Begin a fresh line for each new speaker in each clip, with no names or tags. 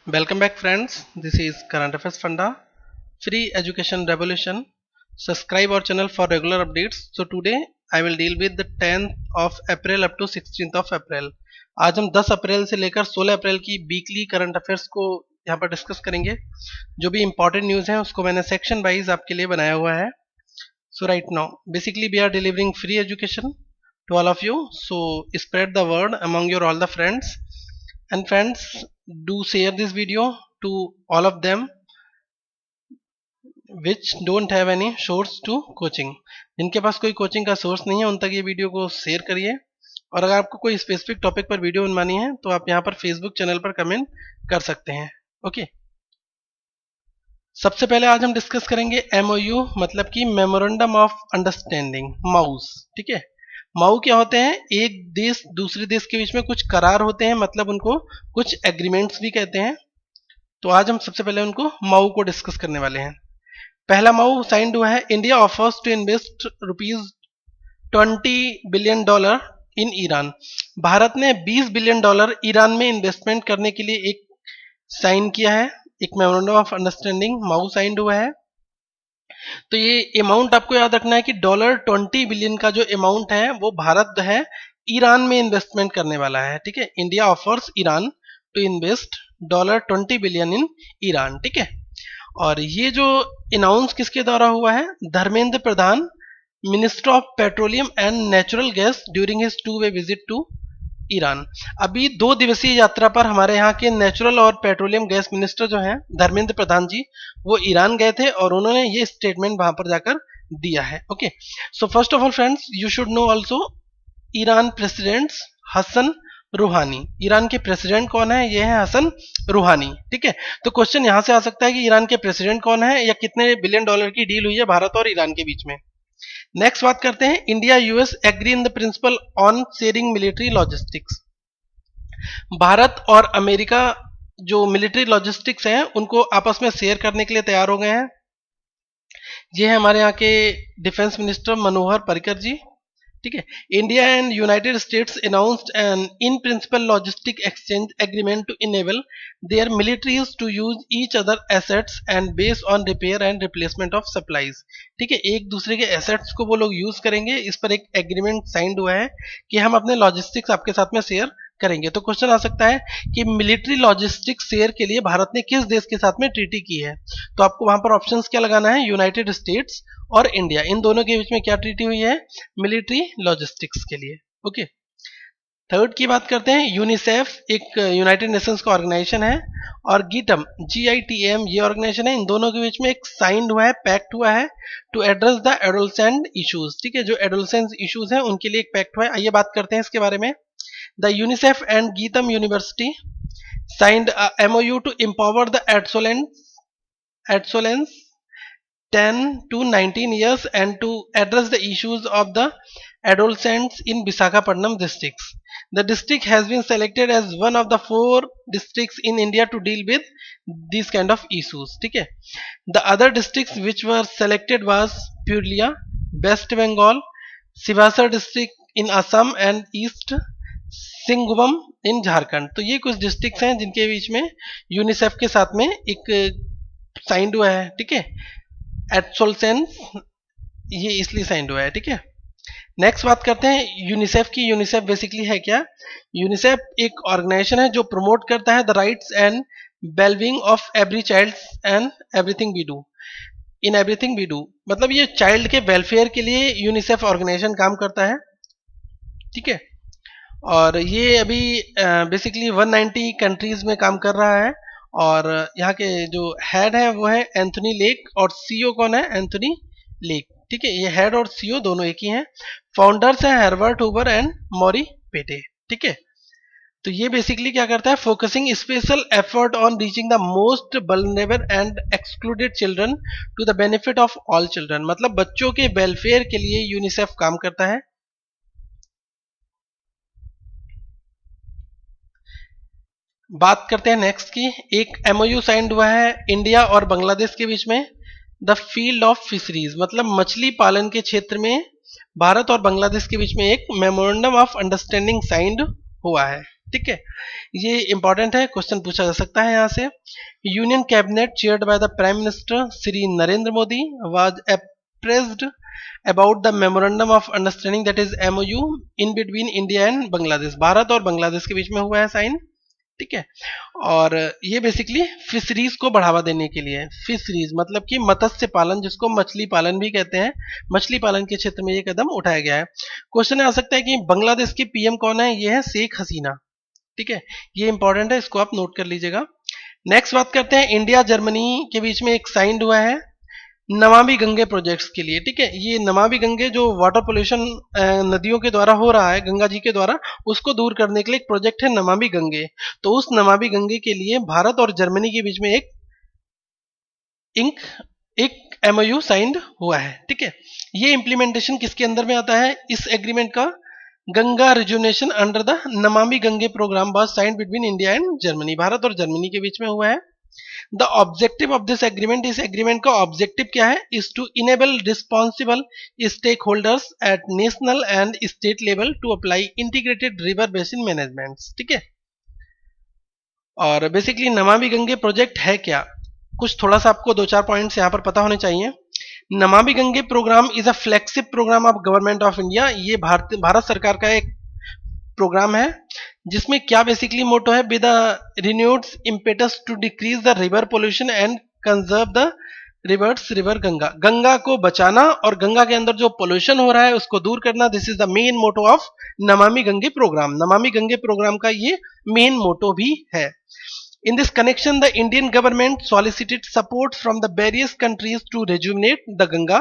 Welcome back friends, this is Current Affairs Funda, Free Education Revolution. Subscribe our channel for regular updates. So today I will deal with the 10th of April up to 16th of April. आज हम 10 अप्रैल से लेकर 16 अप्रैल की weekly current affairs को यहाँ पर discuss करेंगे। जो भी इंपॉर्टेंट न्यूज़ हैं उसको मैंने सेक्शन वाइज आपके लिए बनाया हुआ है। So right now basically we are delivering free education to all of you. So spread the word among your all the friends. And friends, do share this video to all of them which don't have any source to coaching. जिनके पास कोई coaching का source नहीं है उन तक ये video को share करिए। और अगर आपको कोई स्पेसिफिक टॉपिक पर वीडियो बनवानी है तो आप यहाँ पर फेसबुक चैनल पर कमेंट कर सकते हैं। ओके, सबसे पहले आज हम डिस्कस करेंगे MOU मतलब कि मेमोरेंडम ऑफ अंडरस्टैंडिंग, माउस। ठीक है, माऊ क्या होते हैं? एक देश दूसरे देश के बीच में कुछ करार होते हैं, मतलब उनको कुछ एग्रीमेंट्स भी कहते हैं। तो आज हम सबसे पहले उनको माऊ को डिस्कस करने वाले हैं। पहला माऊ साइंड हुआ है, India offers to invest $20 billion in Iran. Bharat ने $20 बिलियन ईरान में इन्वेस्टमेंट करने के लिए एक साइन किया है, एक मेमोरेंडम ऑफ अंडरस्टैंडिंग माऊ साइंड हुआ है। तो ये अमाउंट आपको याद रखना है कि $20 बिलियन का जो अमाउंट है वो भारत है ईरान में इन्वेस्टमेंट करने वाला है। ठीक है, India offers Iran to invest $20 billion in Iran. ठीक है, और ये जो अनाउंस किसके द्वारा हुआ है? Dharmendra Pradhan, minister of petroleum and natural gas during his 2-वे विजिट टू ईरान। अभी 2 दिवसीय यात्रा पर हमारे यहाँ के नेचुरल और पेट्रोलियम गैस मिनिस्टर जो हैं धर्मेंद्र प्रधान जी, वो ईरान गए थे और उन्होंने ये स्टेटमेंट वहां पर जाकर दिया है। Okay, so first of all friends, you should know also Iran president Hassan Rouhani. Iran के प्रेसिडेंट कौन है? ये है हसन रूहानी। ठीक है, तो क्वेश्चन यहां से आ सकता है कि ईरान के प्रेसिडेंट कौन है या कितने बिलियन डॉलर की डील हुई है भारत और ईरान के बीच में। नेक्स्ट बात करते हैं, India US agree in the principle on sharing military logistics. Bharat और अमेरिका जो मिलिट्री लॉजिस्टिक्स हैं उनको आपस में शेयर करने के लिए तैयार हो गए हैं। ये है हमारे यहाँ के डिफेंस मिनिस्टर मनोहर पर्रिकर जी। ठीक है, India and United States announced an in principle logistic exchange agreement to enable their militaries to use each other assets and base on repair and replacement of supplies. ठीक है, एक दूसरे के एसेट्स को वो लोग यूज करेंगे। इस पर एक एग्रीमेंट साइंड हुआ है कि हम अपने लॉजिस्टिक्स आपके साथ में शेयर करेंगे। तो क्वेश्चन आ सकता है कि मिलिट्री लॉजिस्टिक्स शेयर के लिए भारत ने किस देश के साथ में ट्रीटी की है? तो आपको वहां पर ऑप्शंस क्या लगाना है? यूनाइटेड स्टेट्स और इंडिया, इन दोनों के बीच में क्या ट्रीटी हुई है मिलिट्री लॉजिस्टिक्स के लिए। ओके, थर्ड की बात करते हैं, यूनिसेफ एक यूनाइटेड नेशंस का ऑर्गेनाइजेशन है और गीटम GITM ये ऑर्गेनाइजेशन है। इन दोनों के बीच में एक साइंड हुआ है, पैक्ट हुआ है to address the adolescent issues. ठीक है, जो एडोलसेंट इश्यूज हैं उनके लिए एक पैक्ट हुआ है। आइए बात करते हैं इसके बारे में। The UNICEF and GITAM university signed MOU to empower the adolescents 10 to 19 years and to address the issues of the adolescents in Visakhapatnam districts. The district has been selected as one of the 4 districts in India to deal with these kind of issues. ठीक है, the other districts which were selected was Purulia, West Bengal, Sivasar district in Assam and East Singhbhum इन झारखंड। तो ये कुछ districts हैं जिनके बीच में UNICEF के साथ में एक साइंड हुआ है। ठीक है, एडोलसेंस ये इसलिए साइंड हुआ है। ठीक है, नेक्स्ट बात करते हैं यूनिसेफ की। यूनिसेफ बेसिकली है क्या? यूनिसेफ एक ऑर्गेनाइजेशन है जो प्रमोट करता है the rights and wellbeing of every child and everything we do in everything we do, मतलब ये चाइल्ड के वेलफेयर के लिए यूनिसेफ ऑर्गेनाइजेशन काम करता है। ठीक है, और ये अभी बेसिकली 190 कंट्रीज में काम कर रहा है और यहाँ के जो हेड है वो है एंथनी लेक और CEO कौन है? Anthony lake. ठीक है, ये हेड और CEO दोनों एक ही हैं। फाउंडर्स हैं हर्बर्ट हूवर एंड मॉरी पेटे। ठीक है, तो ये बेसिकली क्या करता है? Focusing special effort on reaching the most vulnerable and excluded children to the benefit of all children, मतलब बच्चों के वेलफेयर के लिए यूनिसेफ काम करता है। बात करते हैं नेक्स्ट की। एक MOU साइंड हुआ है इंडिया और बांग्लादेश के बीच में, द फील्ड ऑफ फिशरीज, मतलब मछली पालन के क्षेत्र में भारत और बांग्लादेश के बीच में एक मेमोरेंडम ऑफ अंडरस्टैंडिंग साइंड हुआ है। ठीक है, ये इंपॉर्टेंट है, क्वेश्चन पूछा जा सकता है यहाँ से। Union cabinet chaired by the prime minister Shri Narendra Modi was appraised about the memorandum of understanding that is MOU in between India and Bangladesh. Bharat और बांग्लादेश के बीच में हुआ है साइन। ठीक है, और ये बेसिकली फिशरीज को बढ़ावा देने के लिए, फिशरीज मतलब कि मत्स्य पालन, जिसको मछली पालन भी कहते हैं, मछली पालन के क्षेत्र में ये कदम उठाया गया है। क्वेश्चन आ सकता है कि बांग्लादेश की PM कौन है? ये है शेख हसीना। ठीक है, ये इंपॉर्टेंट है, इसको आप नोट कर लीजिएगा। नेक्स्ट बात करते हैं, इंडिया जर्मनी के बीच में एक साइन हुआ है नमामि गंगे प्रोजेक्ट्स के लिए। ठीक है, ये नमामि गंगे जो वाटर पोल्यूशन नदियों के द्वारा हो रहा है, गंगा जी के द्वारा, उसको दूर करने के लिए एक प्रोजेक्ट है नमामि गंगे। तो उस नमामि गंगे के लिए भारत और जर्मनी के बीच में एक MOU साइंड हुआ है। ठीक है, ये इंप्लीमेंटेशन किसके अंदर में आता है? इस एग्रीमेंट का Ganga रिजुनेशन under the Namami Gange programme was signed between India and Germany. Bharat और जर्मनी के बीच में हुआ है। The objective of this agreement, इस एग्रीमेंट का ऑब्जेक्टिव क्या है? Is to enable responsible stake holders at national and state level to apply integrated river basin management. ठीक है, और बेसिकली नमामि गंगे प्रोजेक्ट है क्या, कुछ थोड़ा सा आपको 2-4 पॉइंट्स यहाँ पर पता होने चाहिए। Namami Gange programme is a flagship programme of government of India. ये भारत सरकार का एक प्रोग्राम है जिसमें क्या बेसिकली मोटो है? With renewed impetus to decrease the river pollution and conserve the rivers river Ganga. Ganga को बचाना और गंगा के अंदर जो पोल्यूशन हो रहा है उसको दूर करना, this is the main motto of Namami Gange programme. Namami Gange programme का ये मेन मोटो भी है। In this connection, the Indian government solicited support from the various countries to rejuvenate the Ganga.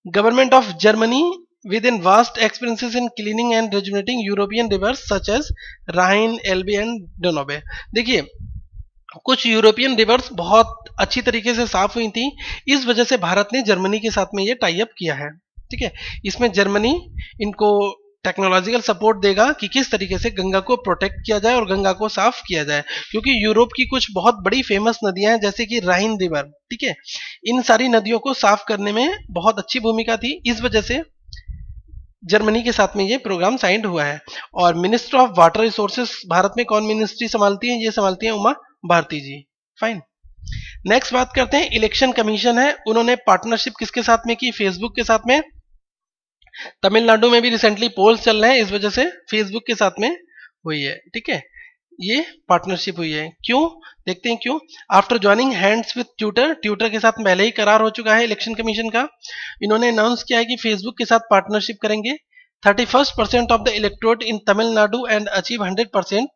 Government of Germany, within vast experiences in cleaning and rejuvenating European rivers such as Rhine, Elbe and Danube. देखिए, कुछ European reverse बहुत अच्छी तरीके से साफ हुई थी, इस वजह से भारत ने जर्मनी के साथ में ये टाई अप किया है। ठीक है, इसमें जर्मनी इनको टेक्नोलॉजिकल सपोर्ट देगा कि किस तरीके से गंगा को प्रोटेक्ट किया जाए और गंगा को साफ किया जाए, क्योंकि यूरोप की कुछ बहुत बड़ी फेमस नदियां हैं जैसे कि राइन रिवर। ठीक है, इन सारी नदियों को साफ करने में बहुत अच्छी भूमिका थी, इस वजह से जर्मनी के साथ में ये प्रोग्राम साइंड हुआ है। और minister of water resources Bharat में कौन मिनिस्ट्री संभालती है? ये संभालती है उमा भारती जी। फाइन, नेक्स्ट बात करते हैं, इलेक्शन कमीशन है, उन्होंने पार्टनरशिप किसके साथ में की? फेसबुक के साथ में। तमिलनाडु में भी रिसेंटली पोल्स चल रहे हैं, इस वजह से फेसबुक के साथ में हुई है। ठीक है, ये पार्टनरशिप हुई है। क्यों? देखते हैं क्यों। After joining hands with Twitter, Twitter के साथ पहले ही करार हो चुका है इलेक्शन कमीशन का। इन्होंने अनाउंस किया है कि फेसबुक के साथ पार्टनरशिप करेंगे। 31% of the electorate in Tamil Nadu and achieve 100%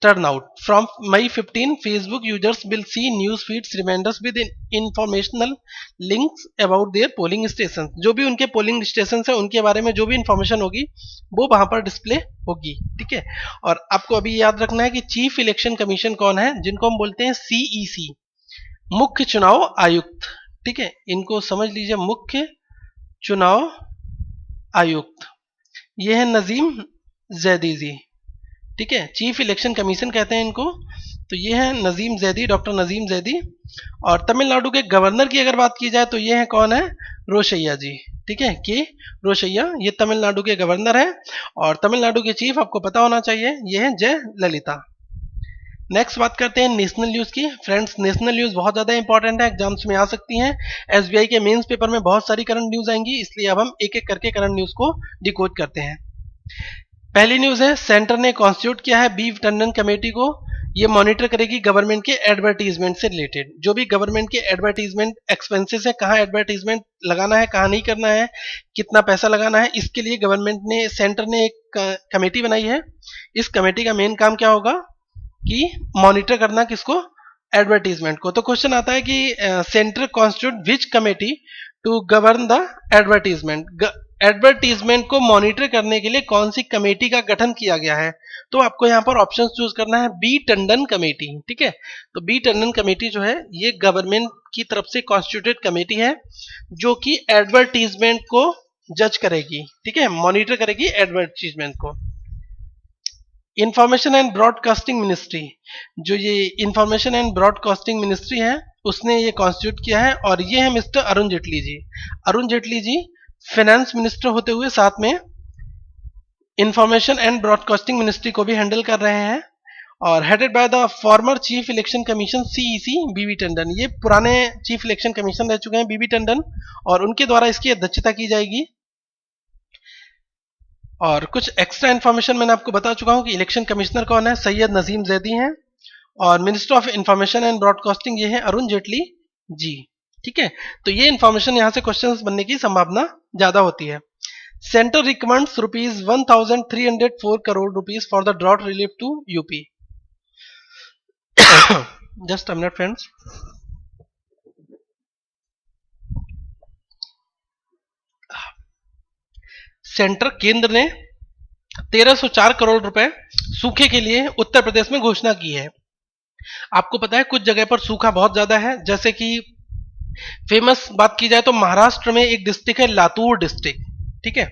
turnout. From May 15, Facebook users will see news feeds reminders with informational links about their polling stations. जो भी उनके पोलिंग स्टेशन है उनके बारे में जो भी इंफॉर्मेशन होगी वो वहां पर डिस्प्ले होगी। ठीक है, और आपको अभी याद रखना है कि चीफ इलेक्शन कमीशन कौन है? जिनको हम बोलते हैं CEC, मुख्य चुनाव आयुक्त। ठीक है, इनको समझ लीजिए, मुख्य चुनाव आयुक्त, ये है नजीम जैदी जी। ठीक है, चीफ इलेक्शन कमीशन कहते हैं इनको। तो ये है नजीम जैदी, डॉक्टर नजीम जैदी। और तमिलनाडु के गवर्नर की अगर बात की जाए तो ये है कौन है? रोशैया जी। ठीक है, के रोशैया, ये तमिलनाडु के गवर्नर है। और तमिलनाडु के चीफ आपको पता होना चाहिए, ये है जय ललिता। नेक्स्ट बात करते हैं नेशनल न्यूज की। फ्रेंड्स, नेशनल न्यूज बहुत ज्यादा इंपॉर्टेंट है, एग्जाम्स में आ सकती हैं। SBI के मेंस पेपर में बहुत सारी करंट न्यूज आएंगी, इसलिए अब हम एक एक करके करंट न्यूज को डिकोड करते हैं। पहली न्यूज है, सेंटर ने कॉन्स्टिट्यूट किया है बी टंडन कमेटी को। ये मॉनिटर करेगी गवर्नमेंट के एडवर्टीजमेंट से रिलेटेड, जो भी गवर्नमेंट के एडवर्टीजमेंट एक्सपेंसेस है, कहाँ एडवर्टीजमेंट लगाना है, कहाँ नहीं करना है, कितना पैसा लगाना है, इसके लिए गवर्नमेंट ने, सेंटर ने एक कमेटी बनाई है। इस कमेटी का मेन काम क्या होगा कि मॉनिटर करना किसको? एडवर्टीजमेंट को। तो क्वेश्चन आता है कि centre constitute which committee to govern the advertisement. Advertisement को मॉनिटर करने के लिए कौन सी कमेटी का गठन किया गया है? तो आपको यहाँ पर ऑप्शन चूज करना है, बी टंडन कमेटी। ठीक है, तो बी टंडन कमेटी जो है ये गवर्नमेंट की तरफ से कॉन्स्टिट्यूटेड कमेटी है जो कि एडवर्टीजमेंट को जज करेगी। ठीक है, मॉनिटर करेगी एडवर्टीजमेंट को। इंफॉर्मेशन एंड ब्रॉडकास्टिंग मिनिस्ट्री, जो ये इंफॉर्मेशन एंड ब्रॉडकास्टिंग मिनिस्ट्री है उसने ये कॉन्स्टिट्यूट किया है, और ये है mister Arun Jaitley ji. Arun Jaitley ji finance minister होते हुए साथ में इंफॉर्मेशन एंड ब्रॉडकास्टिंग मिनिस्ट्री को भी हैंडल कर रहे हैं, और headed by the former chief election commission CEC B B Tandon. ये पुराने चीफ इलेक्शन कमीशन रह चुके हैं बीबी टंडन, और उनके द्वारा इसकी अध्यक्षता की जाएगी। और कुछ एक्स्ट्रा इन्फॉर्मेशन मैंने आपको बता चुका हूं कि इलेक्शन कमिश्नर कौन है, सैयद नजीम जैदी हैं, और minister of information and broadcasting ये है अरुण जेटली जी। ठीक है, तो ये इन्फॉर्मेशन यहां से क्वेश्चंस बनने की संभावना ज्यादा होती है। Centre recommends rupees 1304 crore rupees for the drought relief to UP. Just a minute friends. Centre केंद्र ने 1304 करोड़ रुपए सूखे के लिए उत्तर प्रदेश में घोषणा की है। आपको पता है कुछ जगह पर सूखा बहुत ज्यादा है, जैसे कि फेमस बात की जाए तो महाराष्ट्र में एक डिस्ट्रिक्ट है लातूर डिस्ट्रिक्ट। ठीक है,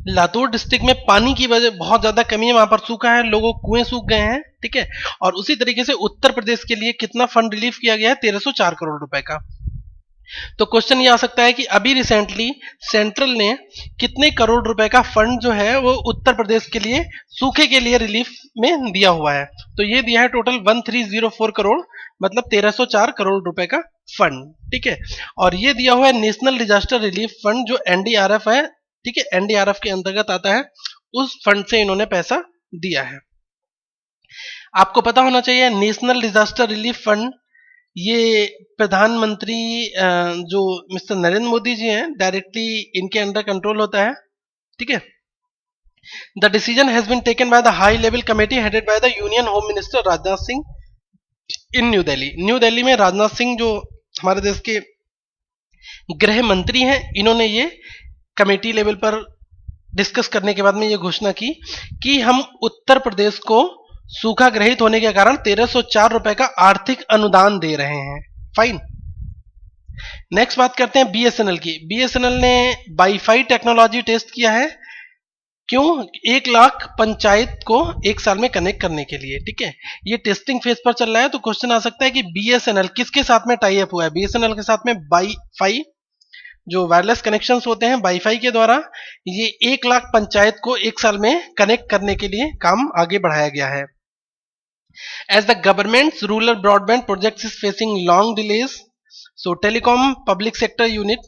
लातूर डिस्ट्रिक्ट में पानी की वजह बहुत ज्यादा कमी है, वहां पर सूखा है, लोगों कुएं सूख गए हैं। ठीक है, और उसी तरीके से उत्तर प्रदेश के लिए कितना फंड रिलीफ किया गया है, 1304 करोड़ रुपए का। तो क्वेश्चन ये आ सकता है कि अभी रिसेंटली सेंट्रल ने कितने करोड़ रुपए का फंड जो है वो उत्तर प्रदेश के लिए सूखे के लिए रिलीफ में दिया हुआ है। तो ये दिया है टोटल 1304 करोड़, मतलब 1304 करोड़ रुपए का फंड। ठीक है, और ये दिया हुआ है नेशनल डिजास्टर रिलीफ फंड जो एनडीआरएफ है। ठीक है, एनडीआरएफ के अंतर्गत आता है, उस फंड से इन्होंने पैसा दिया है। आपको पता होना चाहिए नेशनल डिजास्टर रिलीफ फंड ये प्रधानमंत्री जो मिस्टर नरेंद्र मोदी जी हैं डायरेक्टली इनके अंडर कंट्रोल होता है। ठीक है, the decision has been taken by the high level committee headed by the union home minister Rajnath Singh in new Delhi. New Delhi में राजनाथ सिंह जो हमारे देश के गृह मंत्री हैं, इन्होंने ये कमेटी लेवल पर डिस्कस करने के बाद में ये घोषणा की कि हम उत्तर प्रदेश को सूखा ग्रहित होने के कारण 1304 रुपए का आर्थिक अनुदान दे रहे हैं। फाइन। नेक्स्ट बात करते हैं बीएसएनएल की। बीएसएनएल ने वाईफाई टेक्नोलॉजी टेस्ट किया है। क्यों? 1 लाख पंचायत को 1 साल में कनेक्ट करने के लिए। ठीक है, ये टेस्टिंग फेज पर चल रहा है। तो क्वेश्चन आ सकता है कि बीएसएनएल किसके साथ में टाई अप हुआ है? बीएसएनएल के साथ में वाईफाई जो वायरलेस कनेक्शंस होते हैं वाईफाई के द्वारा, ये 1 लाख पंचायत को 1 साल में कनेक्ट करने के लिए काम आगे बढ़ाया गया है। As the government's rural broadband projects is facing long delays, so telecom public sector unit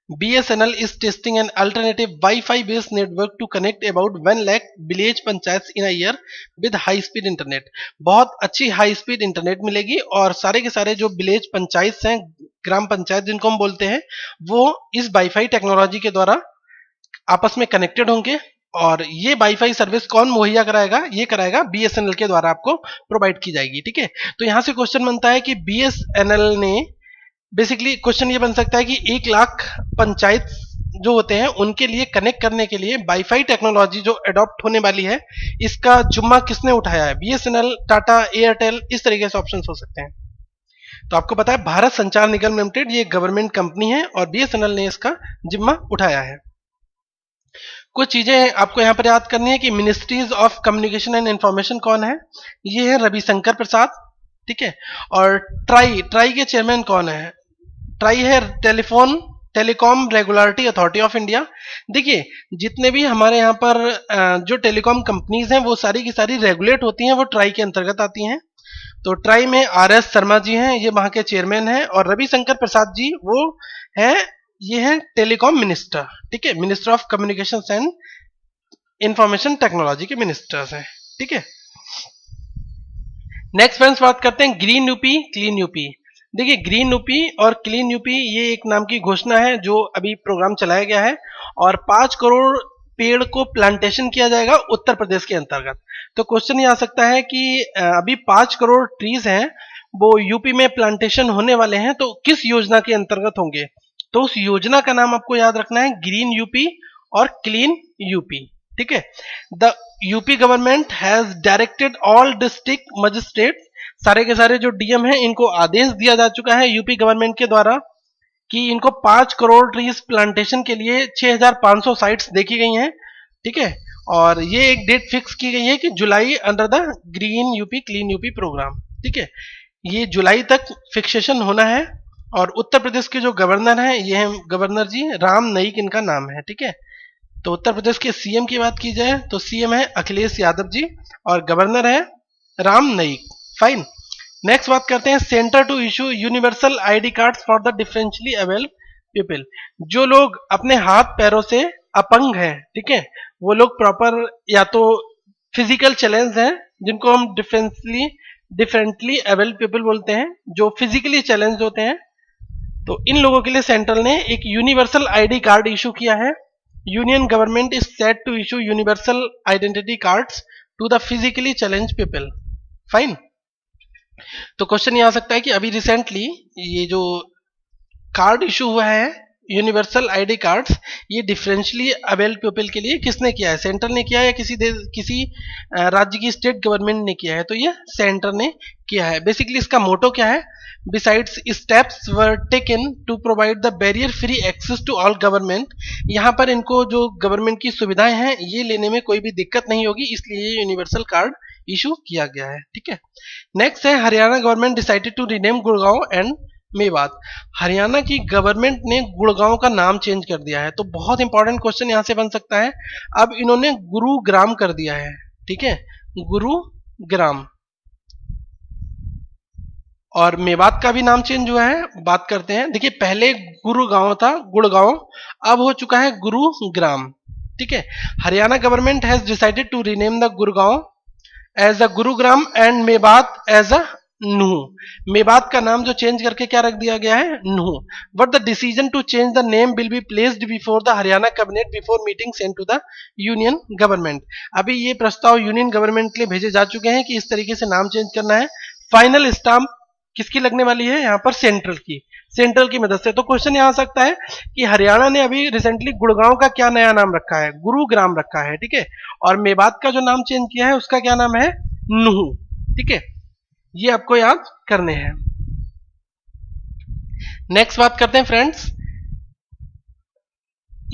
BSNL is testing an alternative Wi-Fi based network to connect about 1 lakh village panchayats in a year with high speed internet। बहुत अच्छी high speed internet मिलेगी और सारे के सारे जो village panchayat हैं, ग्राम पंचायत जिनको हम बोलते हैं, वो इस वाईफाई टेक्नोलॉजी के द्वारा आपस में कनेक्टेड होंगे। और ये वाईफाई सर्विस कौन मुहैया कराएगा? ये कराएगा बीएसएनएल के द्वारा आपको प्रोवाइड की जाएगी। ठीक है, तो यहां से क्वेश्चन बनता है कि बीएसएनएल ने बेसिकली क्वेश्चन ये बन सकता है कि 1 लाख पंचायत जो होते हैं उनके लिए कनेक्ट करने के लिए वाईफाई टेक्नोलॉजी जो अडॉप्ट होने वाली है, इसका जुम्मा किसने उठाया है? बीएसएनएल, टाटा, एयरटेल, इस तरीके से ऑप्शन हो सकते हैं। तो आपको पता है भारत संचार निगम लिमिटेड ये गवर्नमेंट कंपनी है और बीएसएनएल ने इसका जिम्मा उठाया है। कुछ चीजें आपको यहां पर याद करनी है कि ministries of communication and information कौन है? ये है रविशंकर प्रसाद। ठीक है, और ट्राई के चेयरमैन कौन है? ट्राई है telecom regulatory authority of India. देखिए, जितने भी हमारे यहाँ पर जो टेलीकॉम कंपनीज हैं वो सारी की सारी रेगुलेट होती हैं, वो ट्राई के अंतर्गत आती हैं। तो ट्राई में आरएस शर्मा जी हैं, ये वहां के चेयरमैन हैं, और रविशंकर प्रसाद जी वो है, ये है टेलीकॉम मिनिस्टर। ठीक है, minister of communication and information technology के मिनिस्टर्स हैं। ठीक है, नेक्स्ट फ्रेंड्स बात करते हैं ग्रीन यूपी क्लीन यूपी। देखिए, ग्रीन यूपी और क्लीन यूपी ये एक नाम की घोषणा है जो अभी प्रोग्राम चलाया गया है, और 5 करोड़ पेड़ को प्लांटेशन किया जाएगा उत्तर प्रदेश के अंतर्गत। तो क्वेश्चन ये आ सकता है कि अभी 5 करोड़ ट्रीज हैं वो यूपी में प्लांटेशन होने वाले हैं, तो किस योजना के अंतर्गत होंगे? तो उस योजना का नाम आपको याद रखना है ग्रीन यूपी और क्लीन यूपी। ठीक है, the UP government has directed all district magistrate, सारे के सारे जो डीएम हैं इनको आदेश दिया जा चुका है यूपी गवर्नमेंट के द्वारा कि इनको 5 करोड़ ट्रीज प्लांटेशन के लिए 6500 साइट्स देखी गई हैं। ठीक है, और ये एक डेट फिक्स की गई है कि जुलाई under the green UP clean UP programme. ठीक है, ये जुलाई तक फिक्सेशन होना है, और उत्तर प्रदेश के जो गवर्नर हैं ये हैं गवर्नर जी राम नाईक, इनका नाम है। ठीक है, तो उत्तर प्रदेश के सीएम की बात की जाए तो सीएम है अखिलेश यादव जी और गवर्नर है राम नाईक। फाइन। नेक्स्ट बात करते हैं centre to issue universal ID card for the differentially abled people. जो लोग अपने हाथ पैरों से अपंग हैं, ठीक है, वो लोग प्रॉपर या तो फिजिकल चैलेंज हैं, जिनको हम डिफरेंटली एबल्ड पीपल बोलते हैं, जो फिजिकली चैलेंज होते हैं, तो इन लोगों के लिए सेंट्रल ने एक यूनिवर्सल आईडी कार्ड इशू किया है। Union government is set to issue universal identity cards to the physically challenge people. Fine. तो क्वेश्चन ये आ सकता है कि अभी रिसेंटली ये जो कार्ड इशू हुआ है यूनिवर्सल आईडी कार्ड्स, ये डिफरेंशियली अबेल्ड पीपल के लिए किसने किया है? सेंटर ने किया है या किसी राज्य की स्टेट गवर्नमेंट ने किया है? तो ये सेंटर ने किया है। बेसिकली इसका मोटो क्या है? Besides steps were taken to provide the barrier free access to all government. यहाँ पर इनको जो गवर्नमेंट की सुविधाएं हैं ये लेने में कोई भी दिक्कत नहीं होगी, इसलिए ये यूनिवर्सल कार्ड इशू किया गया है। ठीक है। नेक्स्ट है Haryana government decided to rename Gurgaon and Mewat. Haryana की गवर्नमेंट ने गुड़गांव का नाम चेंज कर दिया है। तो बहुत इंपॉर्टेंट क्वेश्चन यहां से बन सकता है, अब इन्होंने गुरुग्राम कर दिया है। ठीक है, गुरुग्राम। और मेवात का भी नाम चेंज हुआ है, बात करते हैं। देखिए पहले गुरुगांव था, गुड़गांव, अब हो चुका है गुरुग्राम। ठीक है। Haryana government has decided to rename the Gurgaon as a Gurugram and Mewat as a Nuh. Mewat का नाम जो चेंज करके क्या रख दिया गया है? Nuh. But the decision to change the name will be placed before the Haryana cabinet before meeting sent to the union government. अभी ये प्रस्ताव यूनियन गवर्नमेंट के लिए भेजे जा चुके हैं कि इस तरीके से नाम चेंज करना है। फाइनल स्टाम्प किसकी लगने वाली है? यहाँ पर सेंट्रल की मदद से। तो क्वेश्चन यहाँ आ सकता है कि हरियाणा ने अभी रिसेंटली गुड़गांव का क्या नया नाम रखा है? गुरुग्राम रखा है। ठीक है। और मेवात का जो नाम चेंज किया है उसका क्या नाम है? नूह। ठीक है, ये आपको याद करने हैं। नेक्स्ट बात करते हैं फ्रेंड्स,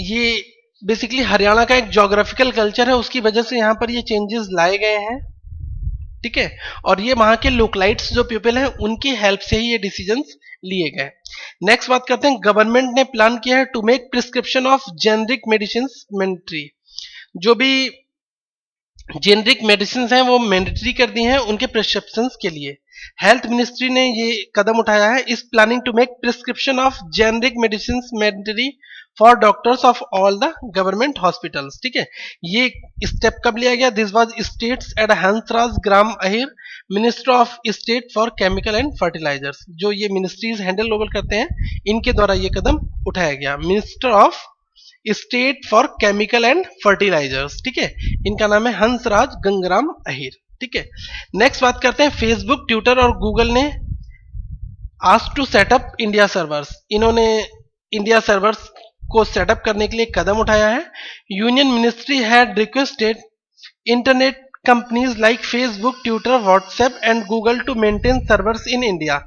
ये बेसिकली हरियाणा का एक ज्योग्राफिकल कल्चर है, उसकी वजह से यहां पर ये चेंजेस लाए गए हैं। ठीक है। और ये वहां के लोकलाइट्स जो पीपल हैं उनकी हेल्प से ही ये डिसीजंस लिए गए। नेक्स्ट बात करते हैं, गवर्नमेंट ने प्लान किया है to make prescription of generic medicine mandatory. जो भी जेनरिक मेडिसिन हैं वो मैंडेटरी कर दी हैं उनके प्रिस्क्रिप्शन के लिए। हेल्थ मिनिस्ट्री ने ये कदम उठाया है, इस planning to make prescription of generic medicine mandatory for doctors of all the government hospitals. ठीक है, ये स्टेप कब लिया गया? This was states at Hansraj ग्राम Ahir, minister of state for chemical and fertilisers. जो ये मिनिस्ट्रीज हैंडल ओवर करते हैं इनके द्वारा ये कदम उठाया गया। Minister of state for chemical and fertilisers. ठीक है, इनका नाम है हंसराज गंगराम अहिर। ठीक है। नेक्स्ट बात करते हैं, फेसबुक, ट्विटर और गूगल ने ask to set up India servers. इन्होंने इंडिया सर्वर्स को सेटअप करने के लिए कदम उठाया है। Union ministry had requested internet companies like Facebook, Twitter, WhatsApp and Google to maintain servers in India.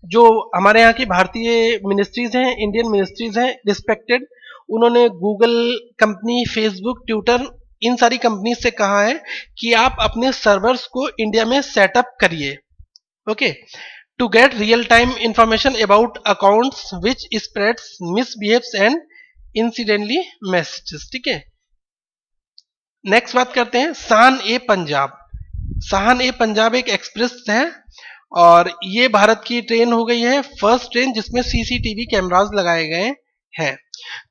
जो हमारे यहाँ की भारतीय मिनिस्ट्रीज हैं, इंडियन मिनिस्ट्रीज हैं रिस्पेक्टेड, उन्होंने गूगल कंपनी, फेसबुक, ट्विटर, इन सारी कंपनी से कहा है कि आप अपने सर्वर्स को इंडिया में सेटअप करिए। Okay, to get real time information about accounts which spreads, misbehaves and incidentally messages. ठीक है। नेक्स्ट बात करते हैं, शान ए पंजाब। शान ए पंजाब एक एक्सप्रेस है और ये भारत की ट्रेन हो गई है फर्स्ट ट्रेन जिसमें सीसीटीवी कैमरास लगाए गए हैं।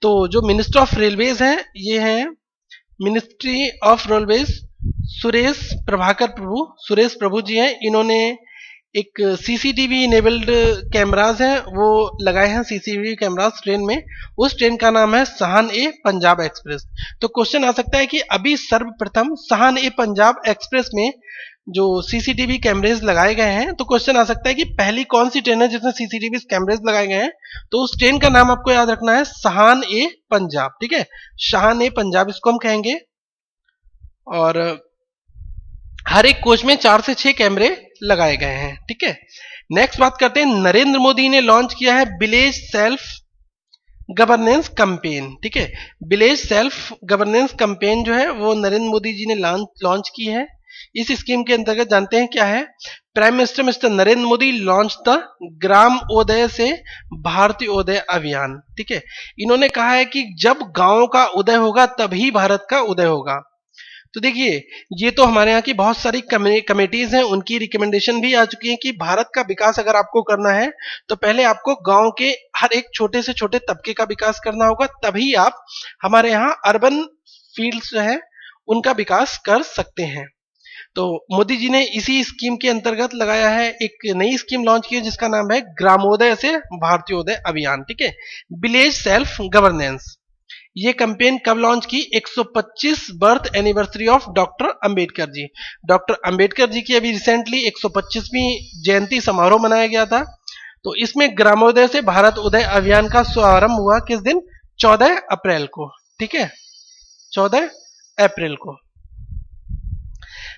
तो जो मिनिस्टर ऑफ रेलवेज हैं ये हैं मिनिस्ट्री ऑफ रेलवेज, सुरेश प्रभु जी हैं। इन्होंने एक सीसीटीवी इनेबल्ड कैमरास हैं वो लगाए हैं, सीसीटीवी कैमरास ट्रेन में। उस ट्रेन का नाम है शान ए पंजाब एक्सप्रेस। तो क्वेश्चन आ सकता है कि अभी सर्वप्रथम शान ए पंजाब एक्सप्रेस में जो सीसीटीवी कैमरेज लगाए गए हैं, तो क्वेश्चन आ सकता है कि पहली कौन सी ट्रेन है जिसमें सीसीटीवी कैमरेज लगाए गए हैं? तो उस ट्रेन का नाम आपको याद रखना है शान ए पंजाब। ठीक है, शान ए पंजाब इसको हम कहेंगे। और हर एक कोच में 4 से 6 कैमरे लगाए गए हैं। ठीक है। नेक्स्ट बात करते हैं, नरेंद्र मोदी ने लॉन्च किया है विलेज सेल्फ गवर्नेंस कैंपेन। ठीक है, विलेज सेल्फ गवर्नेंस कैंपेन जो है वो नरेंद्र मोदी जी ने लॉन्च की है। इस स्कीम के अंतर्गत जानते हैं क्या है, prime minister mister Narendra Modi launch the Gram Uday se Bharatiya उदय अभियान। ठीक है, इन्होंने कहा है कि जब गांव का उदय होगा तभी भारत का उदय होगा। तो देखिए, ये तो हमारे यहाँ की बहुत सारी कमेटीज हैं, उनकी रिकमेंडेशन भी आ चुकी है कि भारत का विकास अगर आपको करना है तो पहले आपको गांव के हर एक छोटे से छोटे तबके का विकास करना होगा, तभी आप हमारे यहाँ अर्बन फील्ड्स जो है उनका विकास कर सकते हैं। तो मोदी जी ने इसी स्कीम के अंतर्गत लगाया है, एक नई स्कीम लॉन्च की है जिसका नाम है ग्रामोदय से भारतीयोदय अभियान। ठीक है, विलेज सेल्फ गवर्नेंस। ये कैंपेन कब लॉन्च की, 125 birth anniversary of doctor Ambedkar ji. Doctor Ambedkar ji की अभी रिसेंटली 125वीं जयंती समारोह मनाया गया था। तो इसमें ग्रामोदय से भारत उदय अभियान का शुभारंभ हुआ किस दिन, 14 अप्रैल को। ठीक है, 14 अप्रैल को।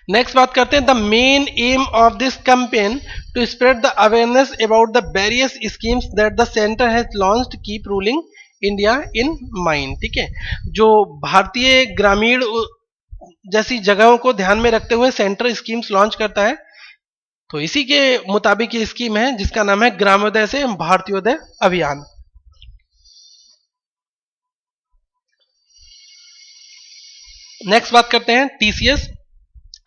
नेक्स्ट बात करते हैं, the main aim of this campaign to spread the awareness about the various schemes that the centre has launched keep ruling India in mind. ठीक है, जो भारतीय ग्रामीण जैसी जगहों को ध्यान में रखते हुए सेंटर स्कीम्स लॉन्च करता है, तो इसी के मुताबिक ये स्कीम है जिसका नाम है ग्रामोदय से भारतीयोदय अभियान। नेक्स्ट बात करते हैं टीसीएस।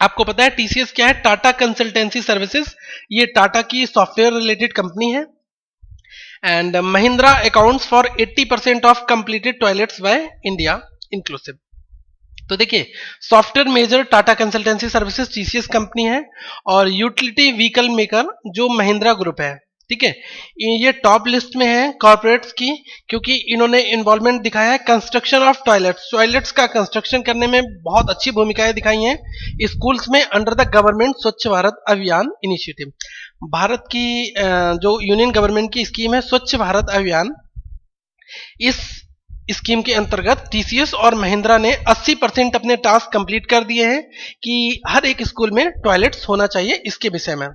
आपको पता है टीसीएस क्या है, टाटा कंसल्टेंसी सर्विसेज। ये टाटा की सॉफ्टवेयर रिलेटेड कंपनी है। And Mahindra accounts for 80% of completed toilets by India inclusive. तो देखिए, software major Tata consultancy services TCS company है, और यूटिलिटी व्हीकल मेकर जो महिंद्रा ग्रुप है। ठीक है, ये टॉप लिस्ट में है कॉर्पोरेट्स की, क्योंकि इन्होंने इन्वॉल्वमेंट दिखाया है कंस्ट्रक्शन ऑफ टॉयलेट्स का कंस्ट्रक्शन करने में बहुत अच्छी भूमिकाएं दिखाई हैं स्कूल्स में अंडर द गवर्नमेंट स्वच्छ भारत अभियान इनिशिएटिव। भारत की जो यूनियन गवर्नमेंट की स्कीम है स्वच्छ भारत अभियान, इस स्कीम के अंतर्गत टीसीएस और महिंद्रा ने 80% अपने टास्क कंप्लीट कर दिए हैं कि हर एक स्कूल में टॉयलेट्स होना चाहिए इसके विषय में।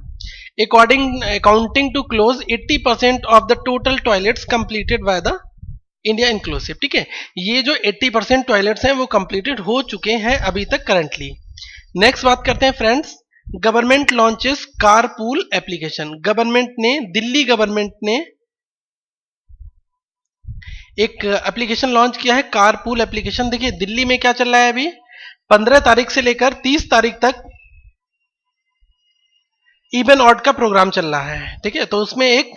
Accounting to close 80% of the total toilets completed by the India inclusive. ठीक है, ये जो 80% टॉयलेट्स हैं वो कंप्लीटेड हो चुके हैं अभी तक करंटली। नेक्स्ट बात करते हैं friends, government launches carpool application. Delhi government ने एक एप्लीकेशन लॉन्च किया है कारपूल एप्लीकेशन। देखिए, दिल्ली में क्या चल रहा है अभी, 15 तारीख से लेकर 30 तारीख तक इवन ऑड का प्रोग्राम चल रहा है। ठीक है, तो उसमें एक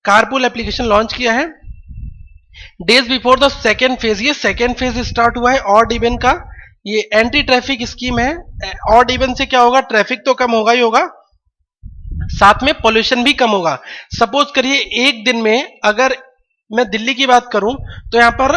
कारपूल एप्लीकेशन लॉन्च किया है days before the second phase. ये सेकेंड फेज स्टार्ट हुआ है ऑड इवन का। ये एंटी ट्रैफिक स्कीम है। ऑड इवन से क्या होगा, ट्रैफिक तो कम होगा ही होगा, साथ में पोल्यूशन भी कम होगा। सपोज करिए एक दिन में अगर मैं दिल्ली की बात करूं तो यहां पर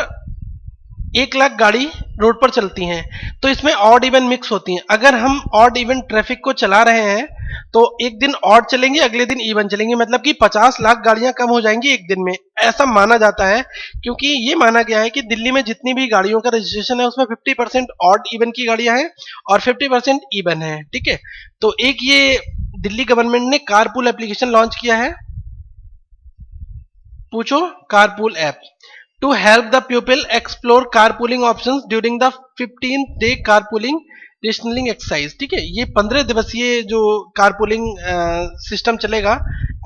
1 लाख गाड़ी रोड पर चलती हैं, तो इसमें ऑड इवन मिक्स होती हैं। अगर हम ऑड इवन ट्रैफिक को चला रहे हैं तो एक दिन ऑड चलेंगे, अगले दिन इवन चलेंगे, मतलब कि 50 लाख गाड़ियां कम हो जाएंगी एक दिन में, ऐसा माना जाता है। क्योंकि ये माना गया है कि दिल्ली में जितनी भी गाड़ियों का रजिस्ट्रेशन है उसमें 50% ऑड इवन की गाड़ियां हैं और 50% इवन है। ठीक है, तो एक ये दिल्ली गवर्नमेंट ने कारपूल एप्लीकेशन लॉन्च किया है, पूछो carpool app, to help the people explore carpooling options during the 15th day carpooling rationing exercise. ठीक है, ये 15 दिवसीय जो कारपूलिंग सिस्टम चलेगा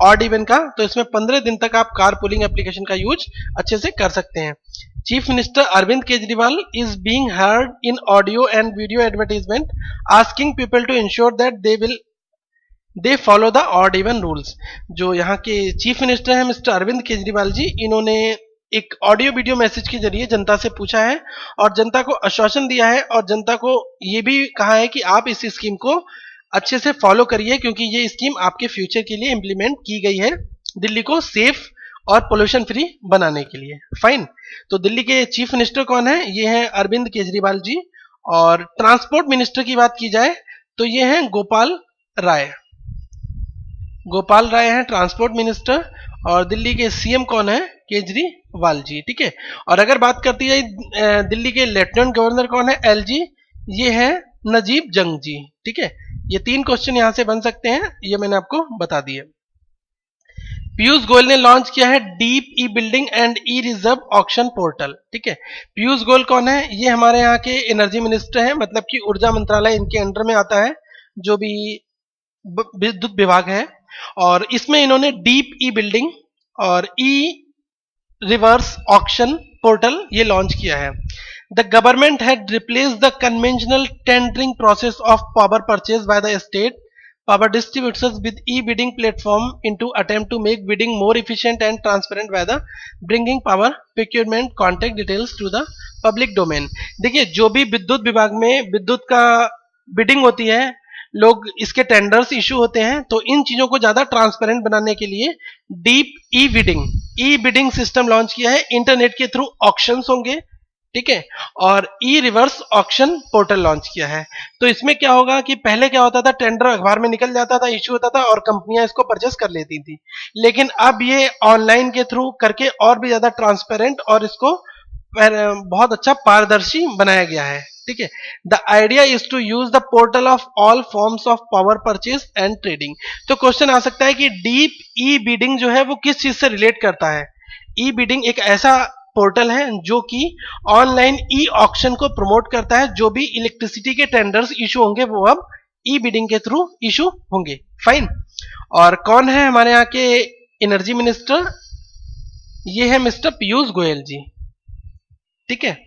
ऑड इवन का, तो इसमें 15 दिन तक आप कारपूलिंग एप्लीकेशन का यूज अच्छे से कर सकते हैं। Chief minister Arvind Kejriwal is being heard in audio and video advertisement asking people to ensure that they follow the odd even rules. जो यहाँ के चीफ मिनिस्टर हैं मिस्टर अरविंद केजरीवाल जी, इन्होंने एक ऑडियो वीडियो मैसेज के जरिए जनता से पूछा है और जनता को आश्वासन दिया है और जनता को ये भी कहा है कि आप इस स्कीम को अच्छे से फॉलो करिए, क्योंकि ये स्कीम आपके फ्यूचर के लिए इंप्लीमेंट की गई है दिल्ली को सेफ और पोल्यूशन फ्री बनाने के लिए। फाइन, तो दिल्ली के चीफ मिनिस्टर कौन है, ये हैं अरविंद केजरीवाल जी। और ट्रांसपोर्ट मिनिस्टर की बात की जाए तो ये हैं गोपाल राय हैं ट्रांसपोर्ट मिनिस्टर, और दिल्ली के सीएम कौन है, केजरीवाल जी। ठीक है, और अगर बात करती है दिल्ली के लेफ्टिनेंट गवर्नर कौन है, एलजी, ये है नजीब जंग जी। ठीक है, ये 3 क्वेश्चन यहां से बन सकते हैं, ये मैंने आपको बता दिए। पीयूष गोयल ने लॉन्च किया है deep E building and E reserve auction portal. ठीक है, पीयूष गोयल कौन है, ये हमारे यहाँ के एनर्जी मिनिस्टर हैं, मतलब कि ऊर्जा मंत्रालय इनके अंडर में आता है। जो भी विद्युत विभाग है, और इसमें इन्होंने डीप ई बिल्डिंग और ई रिवर्स ऑक्शन पोर्टल ये लॉन्च किया है। The government had replaced the conventional tendering process of power purchase by the state power distributors with e-bidding platform into attempt to make bidding more efficient and transparent by the bringing power procurement contact details to the public domain। देखिए, जो भी विद्युत विभाग में विद्युत का bidding होती है, लोग इसके टेंडर्स इशू होते हैं, तो इन चीजों को ज्यादा ट्रांसपेरेंट बनाने के लिए डीप ई बिडिंग सिस्टम लॉन्च किया है। इंटरनेट के थ्रू ऑक्शंस होंगे, ठीक है, और ई रिवर्स ऑक्शन पोर्टल लॉन्च किया है। तो इसमें क्या होगा कि पहले क्या होता था, टेंडर अखबार में निकल जाता था, इश्यू होता था और कंपनियां इसको परचेस कर लेती थी, लेकिन अब ये ऑनलाइन के थ्रू करके और भी ज्यादा ट्रांसपेरेंट और इसको बहुत अच्छा पारदर्शी बनाया गया है, ठीक है। The idea is to use the portal of all forms of power purchase and trading. तो क्वेश्चन आ सकता है कि डीप ई बिडिंग जो है वो किस चीज से रिलेट करता है। ई बिडिंग एक ऐसा पोर्टल है जो कि ऑनलाइन ई ऑक्शन को प्रमोट करता है। जो भी इलेक्ट्रिसिटी के टेंडर्स इशू होंगे वो अब ई बिडिंग के थ्रू इशू होंगे। फाइन। और कौन है हमारे यहाँ के एनर्जी मिनिस्टर? ये है मिस्टर पीयूष गोयल जी, ठीक है।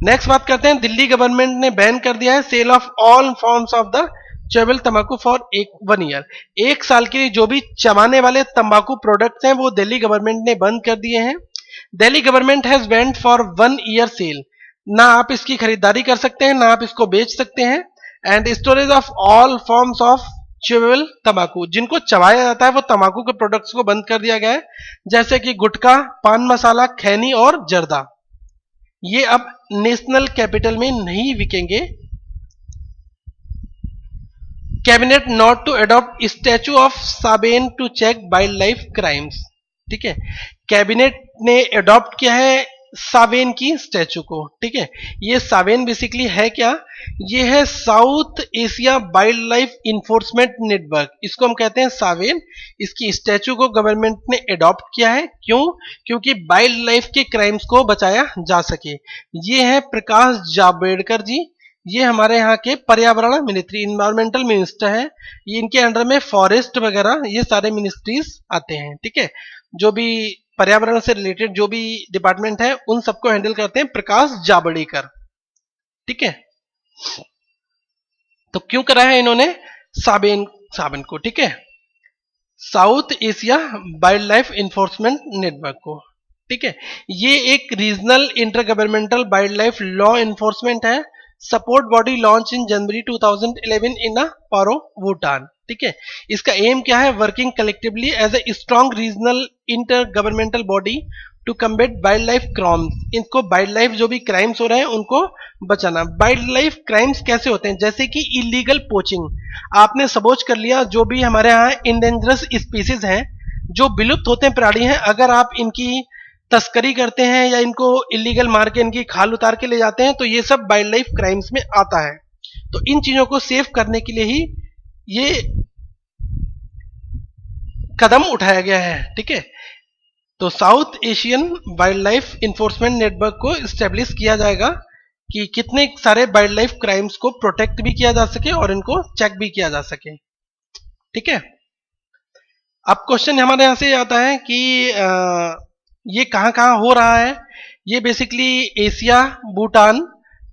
नेक्स्ट बात करते हैं, दिल्ली गवर्नमेंट ने बैन कर दिया है sale of all forms of the chewable तंबाकू फॉर 1 ईयर। 1 साल के लिए जो भी चबाने वाले तंबाकू प्रोडक्ट्स हैं वो दिल्ली गवर्नमेंट ने बंद कर दिए हैं। Delhi government has banned for 1 year cell. ना आप इसकी खरीदारी कर सकते हैं, ना आप इसको बेच सकते हैं। And storage of all forms of chewable तंबाकू, जिनको चबाया जाता है वो तंबाकू के प्रोडक्ट्स को बंद कर दिया गया है, जैसे कि गुटखा, पान मसाला, खैनी और जर्दा। ये अब नेशनल कैपिटल में नहीं बिकेंगे। Cabinet nod to adopt statute of SAWEN to check wild life crimes, ठीक है। कैबिनेट ने अडॉप्ट किया है सावेन की स्टैचू को, ठीक है। ये सावेन बेसिकली है क्या? ये है south Asia wild life enforcement network, इसको हम कहते हैं सावेन। इसकी स्टैचू को गवर्नमेंट ने अडॉप्ट किया है। क्यों? क्योंकि वाइल्ड लाइफ के क्राइम्स को बचाया जा सके। ये है प्रकाश जावड़ेकर जी, ये हमारे यहाँ के पर्यावरण मिनिस्ट्री, इन्वायरमेंटल मिनिस्टर है। ये इनके अंडर में फॉरेस्ट वगैरह ये सारे मिनिस्ट्रीज आते हैं, ठीक है। जो भी पर्यावरण से रिलेटेड जो भी डिपार्टमेंट है उन सबको हैंडल करते हैं प्रकाश जावड़ेकर, ठीक है। तो क्यों करा है इन्होंने साबेन को, ठीक है, south Asia wild life enforcement network को, ठीक है। ये एक regional inter governmental wild life law enforcement है। Support body launch in January 2011 in Paro Bhutan, ठीक है। इसका एम क्या है? Working collectively as a strong regional inter governmental body to combat wild life crimes. इनको वाइल्ड लाइफ जो भी क्राइम्स हो रहे हैं उनको बचाना। वाइल्ड लाइफ क्राइम्स कैसे होते हैं? जैसे कि इलीगल पोचिंग, आपने सबोच कर लिया, जो भी हमारे यहाँ इंडेंजरस स्पीसीज हैं, जो विलुप्त होते हैं प्राणी हैं, अगर आप इनकी तस्करी करते हैं या इनको इलीगल मार के इनकी खाल उतार के ले जाते हैं तो ये सब वाइल्ड लाइफ क्राइम्स में आता है। तो इन चीजों को सेव करने के लिए ही ये कदम उठाया गया है, ठीक है। तो south Asian wild life enforcement network को स्टेब्लिश किया जाएगा कि कितने सारे वाइल्ड लाइफ क्राइम्स को प्रोटेक्ट भी किया जा सके और इनको चेक भी किया जा सके, ठीक है। अब क्वेश्चन हमारे यहां से आता है कि ये कहां कहां हो रहा है। ये बेसिकली एशिया, भूटान,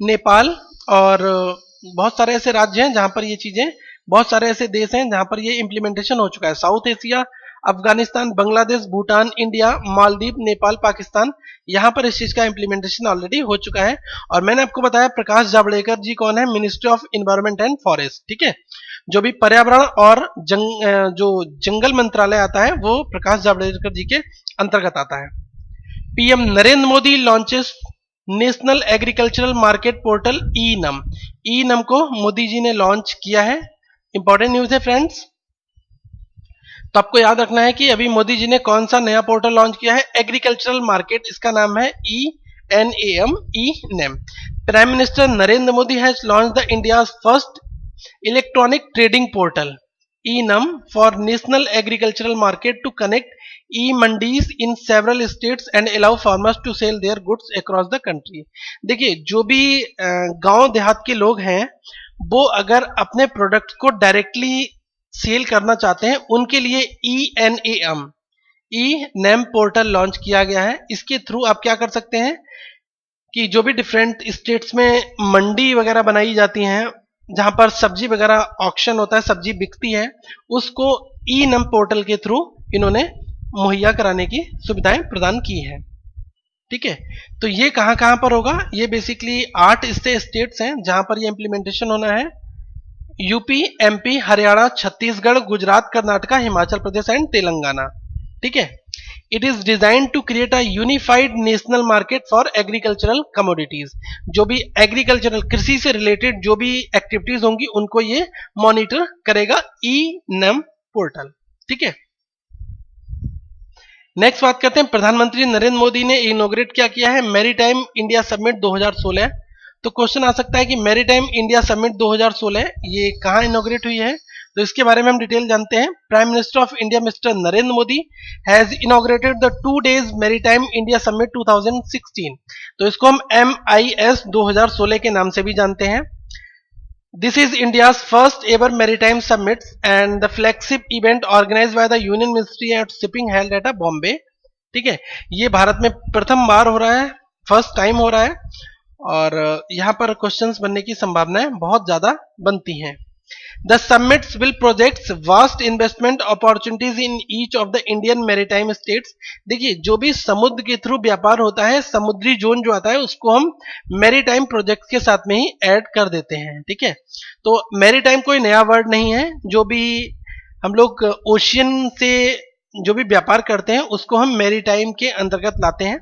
नेपाल और बहुत सारे ऐसे राज्य हैं जहां पर ये चीजें, बहुत सारे ऐसे देश हैं जहां पर ये इंप्लीमेंटेशन हो चुका है। South Asia, Afghanistan, Bangladesh, Bhutan, India, Maldives, Nepal, Pakistan, यहां पर इस चीज का इंप्लीमेंटेशन ऑलरेडी हो चुका है। और मैंने आपको बताया प्रकाश जावड़ेकर जी कौन है? Ministry of environment and forest, ठीक है। जो भी पर्यावरण और जो जंगल मंत्रालय आता है वो प्रकाश जावड़ेकर जी के अंतर्गत आता है। PM Narendra Modi launches national agricultural market portal e NAM. E NAM को मोदी जी ने लॉन्च किया है। इंपॉर्टेंट न्यूज है फ्रेंड्स। तो आपको याद रखना है कि अभी मोदी जी ने कौन सा नया पोर्टल लॉन्च किया है? एग्रीकल्चरल मार्केट, इसका नाम है ENAM, E name. Prime minister Narendra Modi has launch the India first electronic trading portal E-NAM for National Agricultural Market to connect e-mandis in several states and allow farmers to sell their goods across the country। देखिए, जो भी गांव देहात के लोग हैं वो अगर अपने प्रोडक्ट को डायरेक्टली सेल करना चाहते हैं उनके लिए ENAM ई नेम पोर्टल लॉन्च किया गया है। इसके थ्रू आप क्या कर सकते हैं कि जो भी डिफरेंट स्टेट्स में मंडी वगैरह बनाई जाती हैं, जहां पर सब्जी वगैरह ऑक्शन होता है, सब्जी बिकती है, उसको ई नेम पोर्टल के थ्रू इन्होंने मुहैया कराने की सुविधाएं प्रदान की है। ठीक है, तो ये कहां कहां पर होगा? ये बेसिकली 8 स्टेट्स हैं जहां पर ये इंप्लीमेंटेशन होना है। UP, MP, Haryana, Chhattisgarh, Gujarat, Karnataka, Himachal Pradesh and Telangana. ठीक है, it is design to create a unified national market for agricultural commodities. जो भी एग्रीकल्चरल, कृषि से रिलेटेड जो भी एक्टिविटीज होंगी उनको ये मॉनिटर करेगा, ई नेम पोर्टल। ठीक है, नेक्स्ट बात करते हैं, प्रधानमंत्री नरेंद्र मोदी ने इनॉग्रेट क्या किया है? Maritime India summit 2016। तो क्वेश्चन आ सकता है कि मैरीटाइम इंडिया समिट 2016 ये कहां इनॉग्रेट हुई है? तो इसके बारे में हम डिटेल जानते हैं। Prime minister of India mister Narendra Modi has inaugurated the 2 days maritime India summit 2016। तो इसको हम MIS 2016 के नाम से भी जानते हैं। This is India's first ever maritime summit and the flagship event organized by the Union Ministry of Shipping held at a Bombay। ठीक है, ये भारत में प्रथम बार हो रहा है, फर्स्ट टाइम हो रहा है, और यहाँ पर क्वेश्चंस बनने की संभावनाएं बहुत ज्यादा बनती हैं। The summits will project vast investment opportunities in each of the Indian maritime states। देखिए, जो भी समुद्र के थ्रू व्यापार होता है, समुद्री जोन जो आता है, उसको हम मैरीटाइम प्रोजेक्ट के साथ में ही ऐड कर देते हैं। ठीक है, तो मैरीटाइम कोई नया वर्ड नहीं है। जो भी हम लोग ओशियन से जो भी व्यापार करते हैं उसको हम मैरीटाइम के अंतर्गत लाते हैं।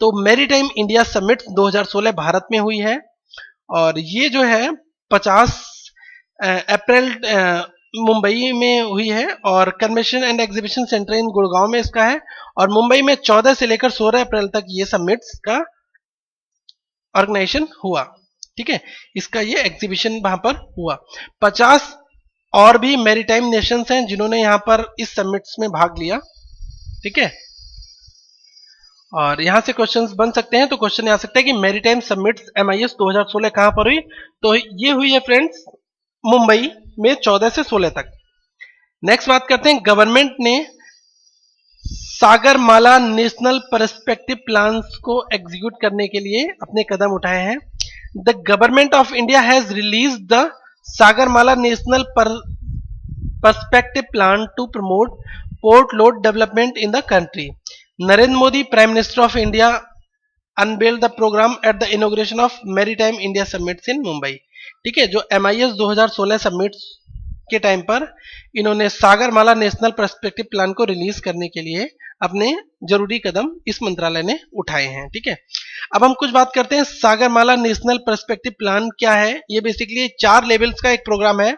तो मैरीटाइम इंडिया समिट 2016 भारत में हुई है, और ये जो है 50 अप्रैल मुंबई में हुई है, और कन्वेंशन एंड एग्जीबिशन सेंटर इन गुड़गांव में इसका है, और मुंबई में 14 से लेकर 16 अप्रैल तक ये समिट्स का ऑर्गेनाइजेशन हुआ। ठीक है, इसका ये एग्जीबिशन वहां पर हुआ। 50 और भी मैरीटाइम नेशंस हैं जिन्होंने यहां पर इस समिट्स में भाग लिया। ठीक है, और यहां से क्वेश्चंस बन सकते हैं। तो क्वेश्चन आ सकता है कि मैरीटाइम समिट्स MIS 2016 कहां पर हुई? तो ये हुई है फ्रेंड्स मुंबई में 14 से 16 तक। नेक्स्ट बात करते हैं, गवर्नमेंट ने सागरमाला नेशनल पर्सपेक्टिव प्लान्स को एग्जीक्यूट करने के लिए अपने कदम उठाए हैं। The government of India has release the Sagarmala national perspective plan to promote port led development in the country. Narendra Modi, prime minister of India, unveiled the programme at the inauguration of maritime India summits in Mumbai. ठीक है, जो MIS 2016 summit के time पर इन्होंने Sagarmala national perspective plan को release करने के लिए अपने जरूरी कदम इस मंत्रालय ने उठाए हैं। ठीक है, अब हम कुछ बात करते हैं सागरमाला नेशनल पर्सपेक्टिव प्लान क्या है। ये बेसिकली 4 लेवल्स का एक प्रोग्राम है।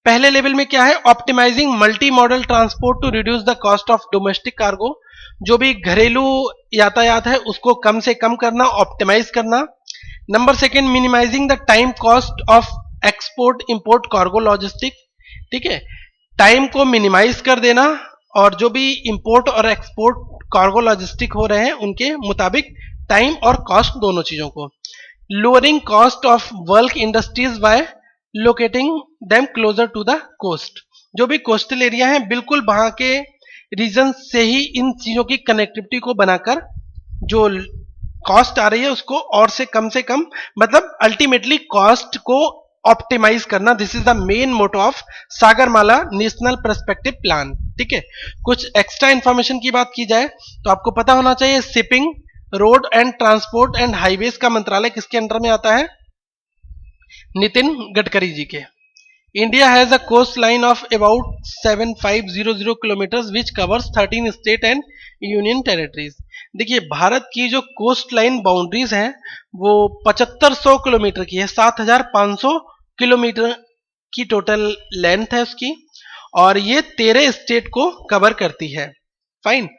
पहले लेवल में क्या है? Optimising multi model transport to reduce the cost of domestic cargo. जो भी घरेलू यातायात है उसको कम से कम करना, ऑप्टिमाइज करना। Number 2, minimising the time cost of export import cargo logistic. ठीक है, टाइम को मिनिमाइज कर देना, और जो भी इंपोर्ट और एक्सपोर्ट कार्गो लॉजिस्टिक हो रहे हैं उनके मुताबिक टाइम और कॉस्ट दोनों चीजों को। Lowering cost of bulk industries by locating them closer to the coast. जो भी कोस्टल एरिया है बिल्कुल वहां के रीजन से ही इन चीजों की कनेक्टिविटी को बनाकर जो कॉस्ट आ रही है उसको और से कम, मतलब अल्टीमेटली कॉस्ट को ऑप्टिमाइज करना। This is the main motto of Sagarmala national perspective plan. ठीक है, कुछ एक्स्ट्रा इंफॉर्मेशन की बात की जाए तो आपको पता होना चाहिए, shipping, road and transport and highways का मंत्रालय किसके अंडर में आता है? नितिन गडकरी जी के। India has a coast line of about 7500 kilometre which covers 13 state and union territories. देखिए, भारत की जो कोस्ट लाइन बाउंड्रीज हैं वो 7500 किलोमीटर की है, 7500 किलोमीटर की टोटल लेंथ है उसकी, और ये 13 स्टेट को कवर करती है। फाइन,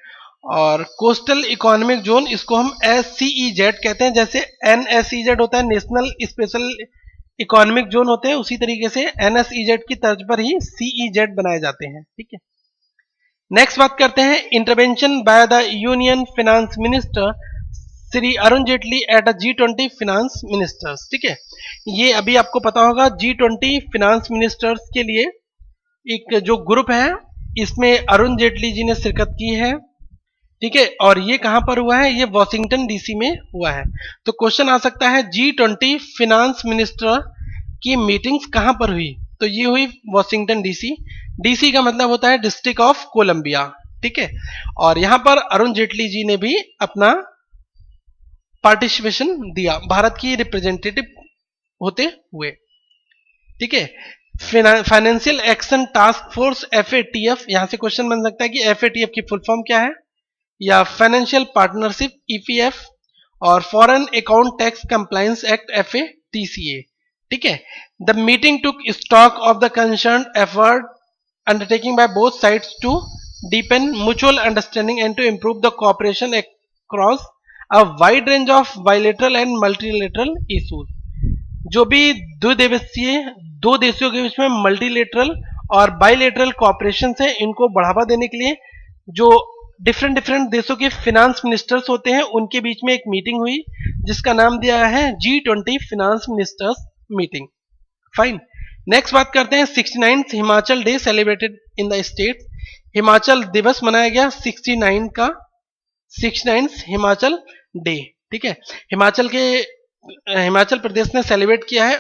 और कोस्टल इकोनॉमिक जोन इसको हम SCEZ कहते हैं। जैसे NSEZ होता है, नेशनल स्पेशल इकोनॉमिक जोन होते हैं, उसी तरीके से NSEZ की तर्ज पर ही CEZ बनाए जाते हैं। ठीक है, नेक्स्ट बात करते हैं, intervention bye the union finance minister Shri Arun Jaitley at a G20 finance ministers. ठीक है, ये अभी आपको पता होगा G20 फिनांस मिनिस्टर्स के लिए एक जो ग्रुप है इसमें अरुण जेटली जी ने शिरकत की है। ठीक है, और ये कहां पर हुआ है, ये वॉशिंगटन डीसी में हुआ है। तो क्वेश्चन आ सकता है G20 फिनांस मिनिस्टर की मीटिंग्स कहां पर हुई, तो ये हुई वॉशिंगटन डीसी। डीसी का मतलब होता है डिस्ट्रिक्ट ऑफ कोलंबिया। ठीक है, और यहां पर अरुण जेटली जी ने भी अपना पार्टिसिपेशन दिया भारत की रिप्रेजेंटेटिव होते हुए। ठीक है, financial action task force FATF, यहां से क्वेश्चन बन सकता है कि FATF की फुल फॉर्म क्या है, या फाइनेंशियल पार्टनरशिप EPF, और foreign account tax compliance act FATCA। ठीक है, the meeting took stock of the concern effort undertaking by both sides to deepen mutual understanding and to improve the cooperation across a wide range of bilateral and multilateral issues। जो भी दो देशों के बीच में multilateral और bilateral corporation है, इनको बढ़ावा देने के लिए जो डिफरेंट देशों के फिनांस मिनिस्टर्स होते हैं उनके बीच में एक मीटिंग हुई जिसका नाम दिया है G20 finance ministers meeting. Fine, next बात करते हैं 69th Himachal day celebrated in the state. Himachal दिवस मनाया गया 69th हिमाचल डे। ठीक है, हिमाचल प्रदेश ने सेलिब्रेट किया है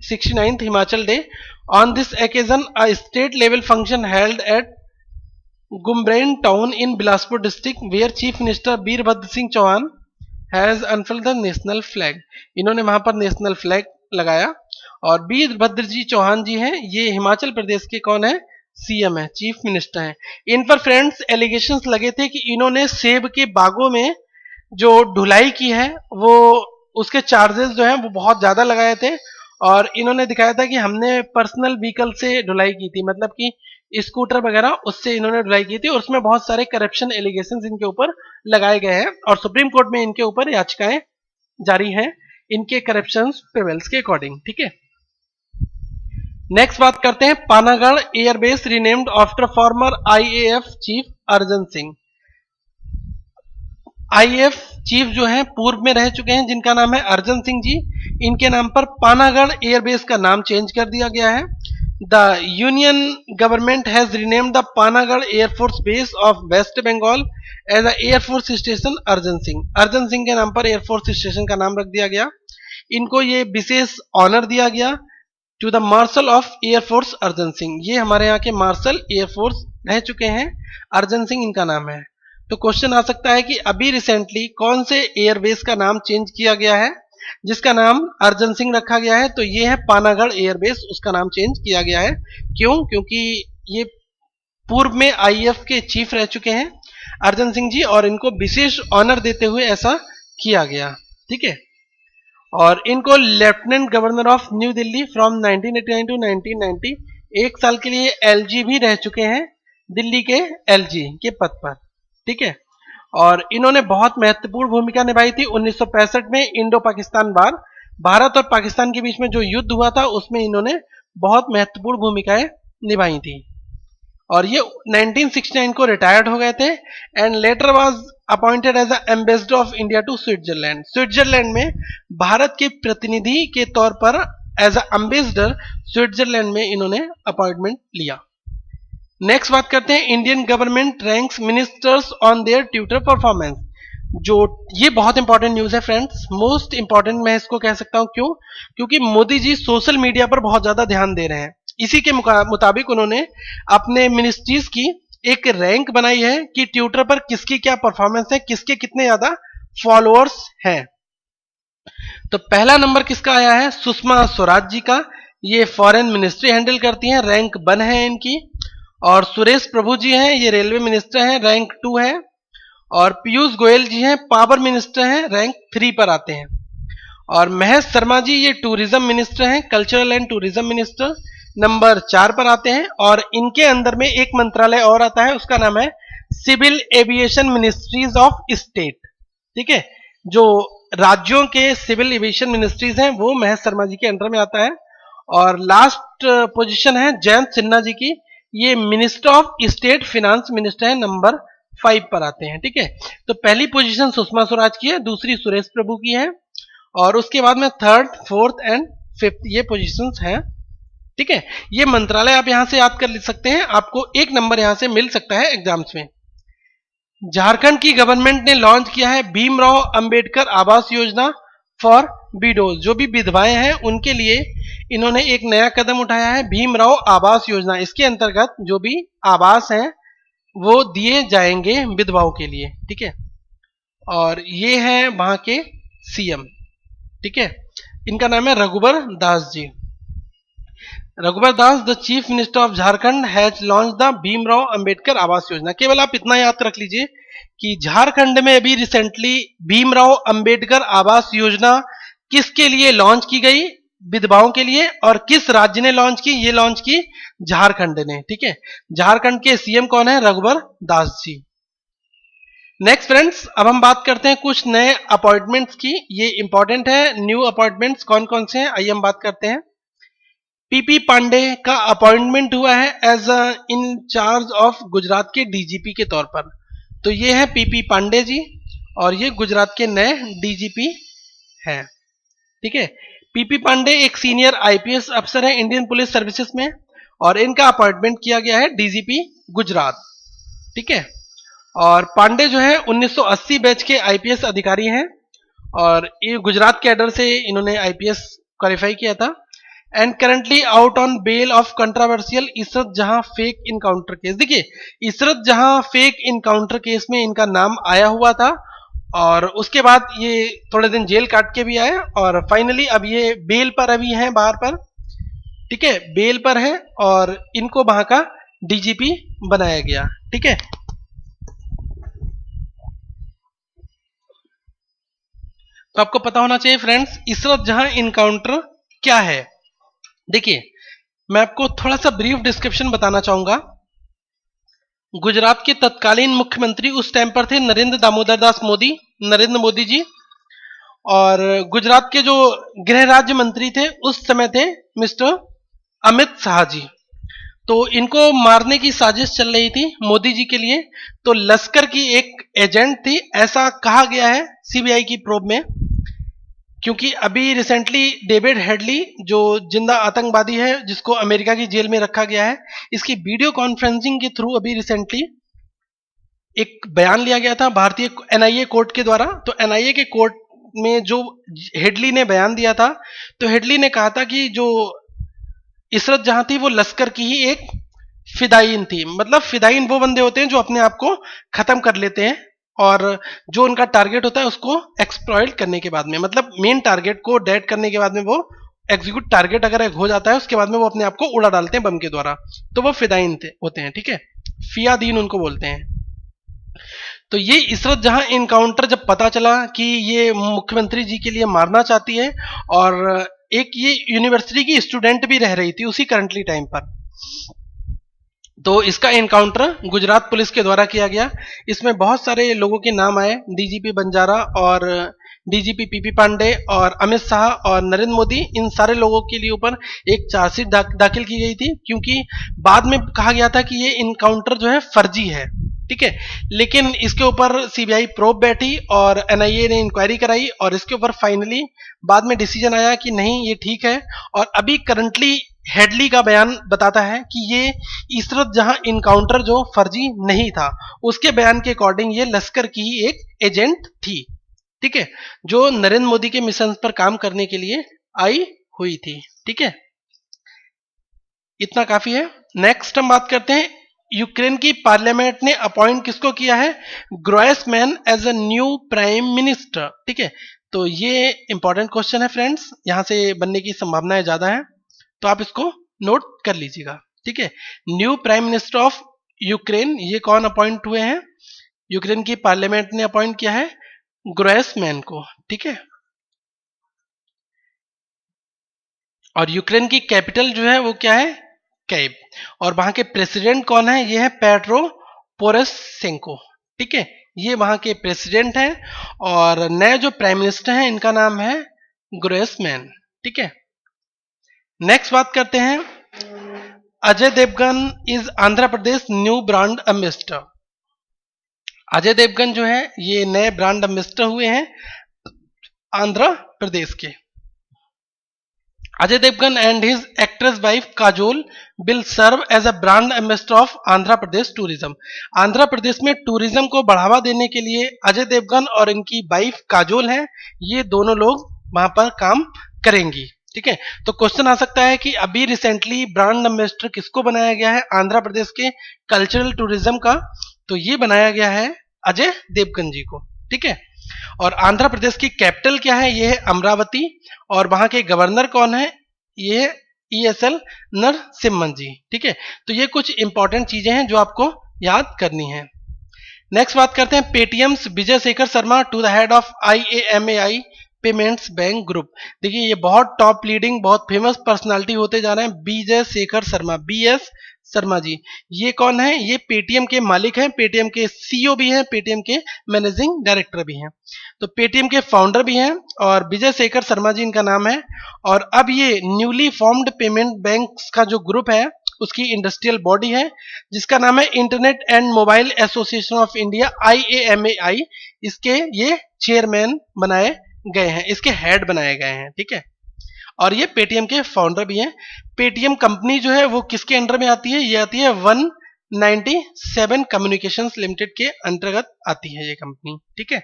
69th Himachal day. On this occasion a state level function held at Ghumarwin town in Bilaspur district where chief minister Virbhadra Singh Chauhan has unfurled the national flag. इन्होंने वहां पर नेशनल फ्लैग लगाया, और वीरभद्र जी चौहान जी हैं, ये हिमाचल प्रदेश के कौन है, CM है, चीफ मिनिस्टर हैं। इन पर फ्रेंड्स एलिगेशंस लगे थे कि इन्होंने सेब के बागों में जो ढुलाई की है वो उसके चार्जेस जो हैं वो बहुत ज्यादा लगाए थे, और इन्होंने दिखाया था कि हमने पर्सनल व्हीकल से ढुलाई की थी, मतलब कि स्कूटर वगैरह उससे इन्होंने ढुलाई की थी, और उसमें बहुत सारे करप्शन एलिगेशंस इनके ऊपर लगाए गए हैं, और सुप्रीम कोर्ट में इनके ऊपर याचिकाएं जारी हैं इनके करप्शन प्रिवेल्स के अकॉर्डिंग। ठीक है, नेक्स्ट बात करते हैं Panagarh airbase renamed after former IAF chief Arjan Singh. IAF chief जो हैं पूर्व में रह चुके हैं जिनका नाम है अर्जन सिंह जी, इनके नाम पर पानागढ़ एयरबेस का नाम चेंज कर दिया गया है। The union government has renamed the Panagarh air force base of West Bengal as a air force station Arjan Singh. Arjan Singh के नाम पर एयरफोर्स स्टेशन का नाम रख दिया गया। इनको ये विशेष ऑनर दिया गया to the marshal of air force Arjan Singh. ये हमारे यहाँ के मार्शल एयरफोर्स रह चुके हैं, अर्जन सिंह इनका नाम है। तो क्वेश्चन आ सकता है कि अभी रिसेंटली कौन से एयरबेस का नाम चेंज किया गया है जिसका नाम अर्जन सिंह रखा गया है, तो ये है पानागढ़ एयरबेस, उसका नाम चेंज किया गया है। क्यों? क्योंकि ये पूर्व में IAF के चीफ रह चुके हैं अर्जन सिंह जी, और इनको विशेष ऑनर देते हुए ऐसा किया गया। ठीक है, और इनको lieutenant governor of new Delhi from 1989 to 1990, एक साल के लिए LG भी रह चुके हैं, दिल्ली के LG के पद पर। ठीक है, और इन्होंने बहुत महत्वपूर्ण भूमिका निभाई थी 1965 में इंडो पाकिस्तान वार, भारत और पाकिस्तान के बीच में जो युद्ध हुआ था उसमें इन्होंने बहुत महत्वपूर्ण भूमिकाएं निभाई थी, और ये 1969 को रिटायर्ड हो गए थे, and later was appointed as ambassador of India to Switzerland. Switzerland में भारत के प्रतिनिधि के तौर पर एज एम्बेसडर स्विट्जरलैंड में इन्होंने अपॉइंटमेंट लिया। नेक्स्ट बात करते हैं Indian government ranks ministers on their Twitter performance. जो ये बहुत इंपॉर्टेंट न्यूज है फ्रेंड्स, मोस्ट इंपॉर्टेंट मैं इसको कह सकता हूं। क्यों? क्योंकि मोदी जी सोशल मीडिया पर बहुत ज्यादा ध्यान दे रहे हैं। इसी के मुताबिक उन्होंने अपने मिनिस्ट्रीज की एक रैंक बनाई है कि ट्विटर पर किसकी क्या परफॉर्मेंस है, किसके कितने ज्यादा फॉलोअर्स हैं। तो पहला नंबर किसका आया है? सुषमा स्वराज जी का, ये फॉरेन मिनिस्ट्री हैंडल करती हैं, रैंक 1 है इनकी। और सुरेश प्रभु जी हैं, ये रेलवे मिनिस्टर हैं, रैंक 2 है। और पीयूष गोयल जी हैं, पावर मिनिस्टर हैं, रैंक 3 पर आते हैं। और महेश शर्मा जी ये टूरिज्म मिनिस्टर हैं, cultural and tourism minister, number 4 पर आते हैं। और इनके अंदर में एक मंत्रालय और आता है, उसका नाम है civil aviation ministries of state. ठीक है, जो राज्यों के सिविल एविएशन मिनिस्ट्रीज हैं वो महेश शर्मा जी के अंडर में आता है। और लास्ट पोजीशन है जयंत सिन्हा जी की, ये minister of state finance minister है, नंबर 5 पर आते हैं। ठीक है, तो पहली पोजीशन सुषमा स्वराज की है, दूसरी सुरेश प्रभु की है, और उसके बाद में थर्ड, फोर्थ एंड फिफ्थ ये पोजीशंस हैं। ठीक है, ये मंत्रालय आप यहां से याद कर सकते हैं, आपको एक नंबर यहां से मिल सकता है एग्जाम्स में। झारखंड की गवर्नमेंट ने लॉन्च किया है भीमराव अंबेडकर आवास योजना फॉर विडोज, जो भी विधवाएं हैं उनके लिए इन्होंने एक नया कदम उठाया है, भीमराव आवास योजना। इसके अंतर्गत जो भी आवास हैं वो दिए जाएंगे विधवाओं के लिए। ठीक है, और ये है वहां के सीएम। ठीक है, इनका नाम है Raghubar Das ji. Raghubar Das, the chief minister of Jharkhand, has launch the Bhimrao Ambedkar Awas Yojana. केवल आप इतना याद रख लीजिए कि झारखंड में अभी रिसेंटली भीमराव अंबेडकर आवास योजना किसके लिए लॉन्च की गई, विधवाओं के लिए, और किस राज्य ने लॉन्च की, ये लॉन्च की झारखंड ने। ठीक है, झारखंड के सीएम कौन है, रघुबर दास जी। नेक्स्ट फ्रेंड्स, अब हम बात करते हैं कुछ नए अपॉइंटमेंट्स की, ये इंपॉर्टेंट है। न्यू अपॉइंटमेंट्स कौन कौन से हैं, आइए हम बात करते हैं। पीपी पांडे का अपॉइंटमेंट हुआ है as in charge of Gujarat के डीजीपी के तौर पर। तो ये है पीपी पांडे जी, और ये गुजरात के नए डीजीपी हैं। ठीक है, पीपी पांडे एक सीनियर आईपीएस अफसर है इंडियन पुलिस सर्विसेज में, और इनका अपॉइंटमेंट किया गया है डीजीपी गुजरात। ठीक है, और पांडे जो है 1980 बैच के आईपीएस अधिकारी हैं, और ये गुजरात कैडर से इन्होंने आईपीएस क्वालिफाई किया था, and currently out on bail of controversial Ishrat Jahan fake encounter case. देखिए, Ishrat Jahan fake encounter case में इनका नाम आया हुआ था, और उसके बाद ये थोड़े दिन जेल काट के भी आए, और फाइनली अब ये बेल पर अभी हैं बाहर पर। ठीक है, बेल पर है, और इनको वहां का डीजीपी बनाया गया। ठीक है, तो आपको पता होना चाहिए फ्रेंड्स, इशरत जहां इनकाउंटर क्या है। देखिए, मैं आपको थोड़ा सा ब्रीफ डिस्क्रिप्शन बताना चाहूंगा। गुजरात के तत्कालीन मुख्यमंत्री उस टाइम पर थे नरेंद्र दामोदर दास मोदी, नरेंद्र मोदी जी, और गुजरात के जो गृह राज्य मंत्री थे उस समय थे मिस्टर अमित शाह जी। तो इनको मारने की साजिश चल रही थी मोदी जी के लिए, तो लश्कर की एक एजेंट थी, ऐसा कहा गया है सीबीआई की प्रोब में, क्योंकि अभी रिसेंटली डेविड हेडली जो जिंदा आतंकवादी है जिसको अमेरिका की जेल में रखा गया है, इसकी वीडियो कॉन्फ्रेंसिंग के थ्रू अभी रिसेंटली एक बयान लिया गया था भारतीय एनआईए कोर्ट के द्वारा। तो एनआईए के कोर्ट में जो हेडली ने बयान दिया था, तो हेडली ने कहा था कि जो इशरत जहां थी वो लश्कर की ही एक फिदाइन थी। मतलब फिदाइन वो बंदे होते हैं जो अपने आप को खत्म कर लेते हैं, और जो उनका टारगेट होता है उसको एक्सप्लॉइट करने के बाद में, मतलब मेन टारगेट को डेड करने के बाद में, वो एग्जीक्यूट टारगेट अगर हो जाता है उसके बाद में वो अपने आप को उड़ा डालते हैं बम के द्वारा, तो वो फिदाइन होते हैं। ठीक है, फियादीन उनको बोलते हैं। तो ये इशरत जहां इनकाउंटर जब पता चला कि ये मुख्यमंत्री जी के लिए मारना चाहती है, और एक ये यूनिवर्सिटी की स्टूडेंट भी रह रही थी उसी करंटली टाइम पर, तो इसका एनकाउंटर गुजरात पुलिस के द्वारा किया गया। इसमें बहुत सारे लोगों के नाम आए, डीजीपी बंजारा और डीजीपी पीपी पांडे और अमित शाह और नरेंद्र मोदी, इन सारे लोगों के लिए ऊपर एक चार्जशीट दाखिल की गई थी, क्योंकि बाद में कहा गया था कि ये इनकाउंटर जो है फर्जी है। ठीक है, लेकिन इसके ऊपर सीबीआई प्रोब बैठी और एनआईए ने इंक्वायरी कराई, और इसके ऊपर फाइनली बाद में डिसीजन आया कि नहीं ये ठीक है। और अभी करंटली हेडली का बयान बताता है कि ये इशरत जहां इनकाउंटर जो फर्जी नहीं था, उसके बयान के अकॉर्डिंग ये लश्कर की ही एक एजेंट थी। ठीक है, जो नरेंद्र मोदी के मिशन पर काम करने के लिए आई हुई थी। ठीक है, इतना काफी है। नेक्स्ट हम बात करते हैं, यूक्रेन की पार्लियामेंट ने अपॉइंट किसको किया है, Groysman as a new prime minister. ठीक है, तो ये इंपॉर्टेंट क्वेश्चन है फ्रेंड्स, यहां से बनने की संभावनाएं ज्यादा है, तो आप इसको नोट कर लीजिएगा। ठीक है, new prime minister of Ukraine, ये कौन अपॉइंट हुए हैं, यूक्रेन की पार्लियामेंट ने अपॉइंट किया है ग्रॉयसमैन को। ठीक है, और यूक्रेन की कैपिटल जो है वो क्या है, कैब, और वहां के प्रेसिडेंट कौन है, ये है पेट्रो पोरोशेंको। ठीक है, ये वहां के प्रेसिडेंट हैं, और नए जो प्राइम मिनिस्टर हैं इनका नाम है ग्रॉयसमैन। ठीक है, नेक्स्ट बात करते हैं, Ajay Devgn is Andhra Pradesh new brand ambassador. Ajay Devgn जो है ये नए ब्रांड एम्बेसडर हुए हैं आंध्र प्रदेश के। Ajay Devgn and his actress wife Kajol will serve as a brand ambassador of Andhra Pradesh tourism. Andhra Pradesh में टूरिज्म को बढ़ावा देने के लिए अजय देवगन और इनकी वाइफ काजोल हैं, ये दोनों लोग वहां पर काम करेंगी। ठीक है, तो क्वेश्चन आ सकता है कि अभी रिसेंटली ब्रांड एम्बेसडर किसको बनाया गया है आंध्र प्रदेश के कल्चरल टूरिज्म का, तो ये बनाया गया है अजय देवगन जी को। ठीक है, और आंध्र प्रदेश की कैपिटल क्या है, ये है अमरावती, और वहां के गवर्नर कौन है, ये है ESL नरसिम्हन जी। ठीक है, तो ये कुछ इंपॉर्टेंट चीजें हैं जो आपको याद करनी है। नेक्स्ट बात करते हैं Paytm's Vijay Shekhar Sharma to the head of IAMAI payments bank group. देखिए ये बहुत टॉप लीडिंग बहुत फेमस पर्सनालिटी होते जा रहे हैं विजय शेखर शर्मा, BS शर्मा जी। ये कौन है, ये पेटीएम के मालिक हैं, पेटीएम के CEO भी हैं, पेटीएम के मैनेजिंग डायरेक्टर भी हैं, तो पेटीएम के फाउंडर भी हैं, और विजय शेखर शर्मा जी इनका नाम है। और अब ये न्यूली फॉर्म्ड पेमेंट बैंक्स का जो ग्रुप है उसकी इंडस्ट्रियल बॉडी है जिसका नाम है internet and mobile association of India IAMAI। इसके ये चेयरमैन बनाए गए हैं, इसके हेड बनाए गए हैं। ठीक है, और ये पेटीएम के फाउंडर भी हैं। पेटीएम कंपनी जो है वो किसके अंडर में आती है, ये आती है 197 कम्युनिकेशंस लिमिटेड के अंतर्गत आती है ये कंपनी। ठीक है,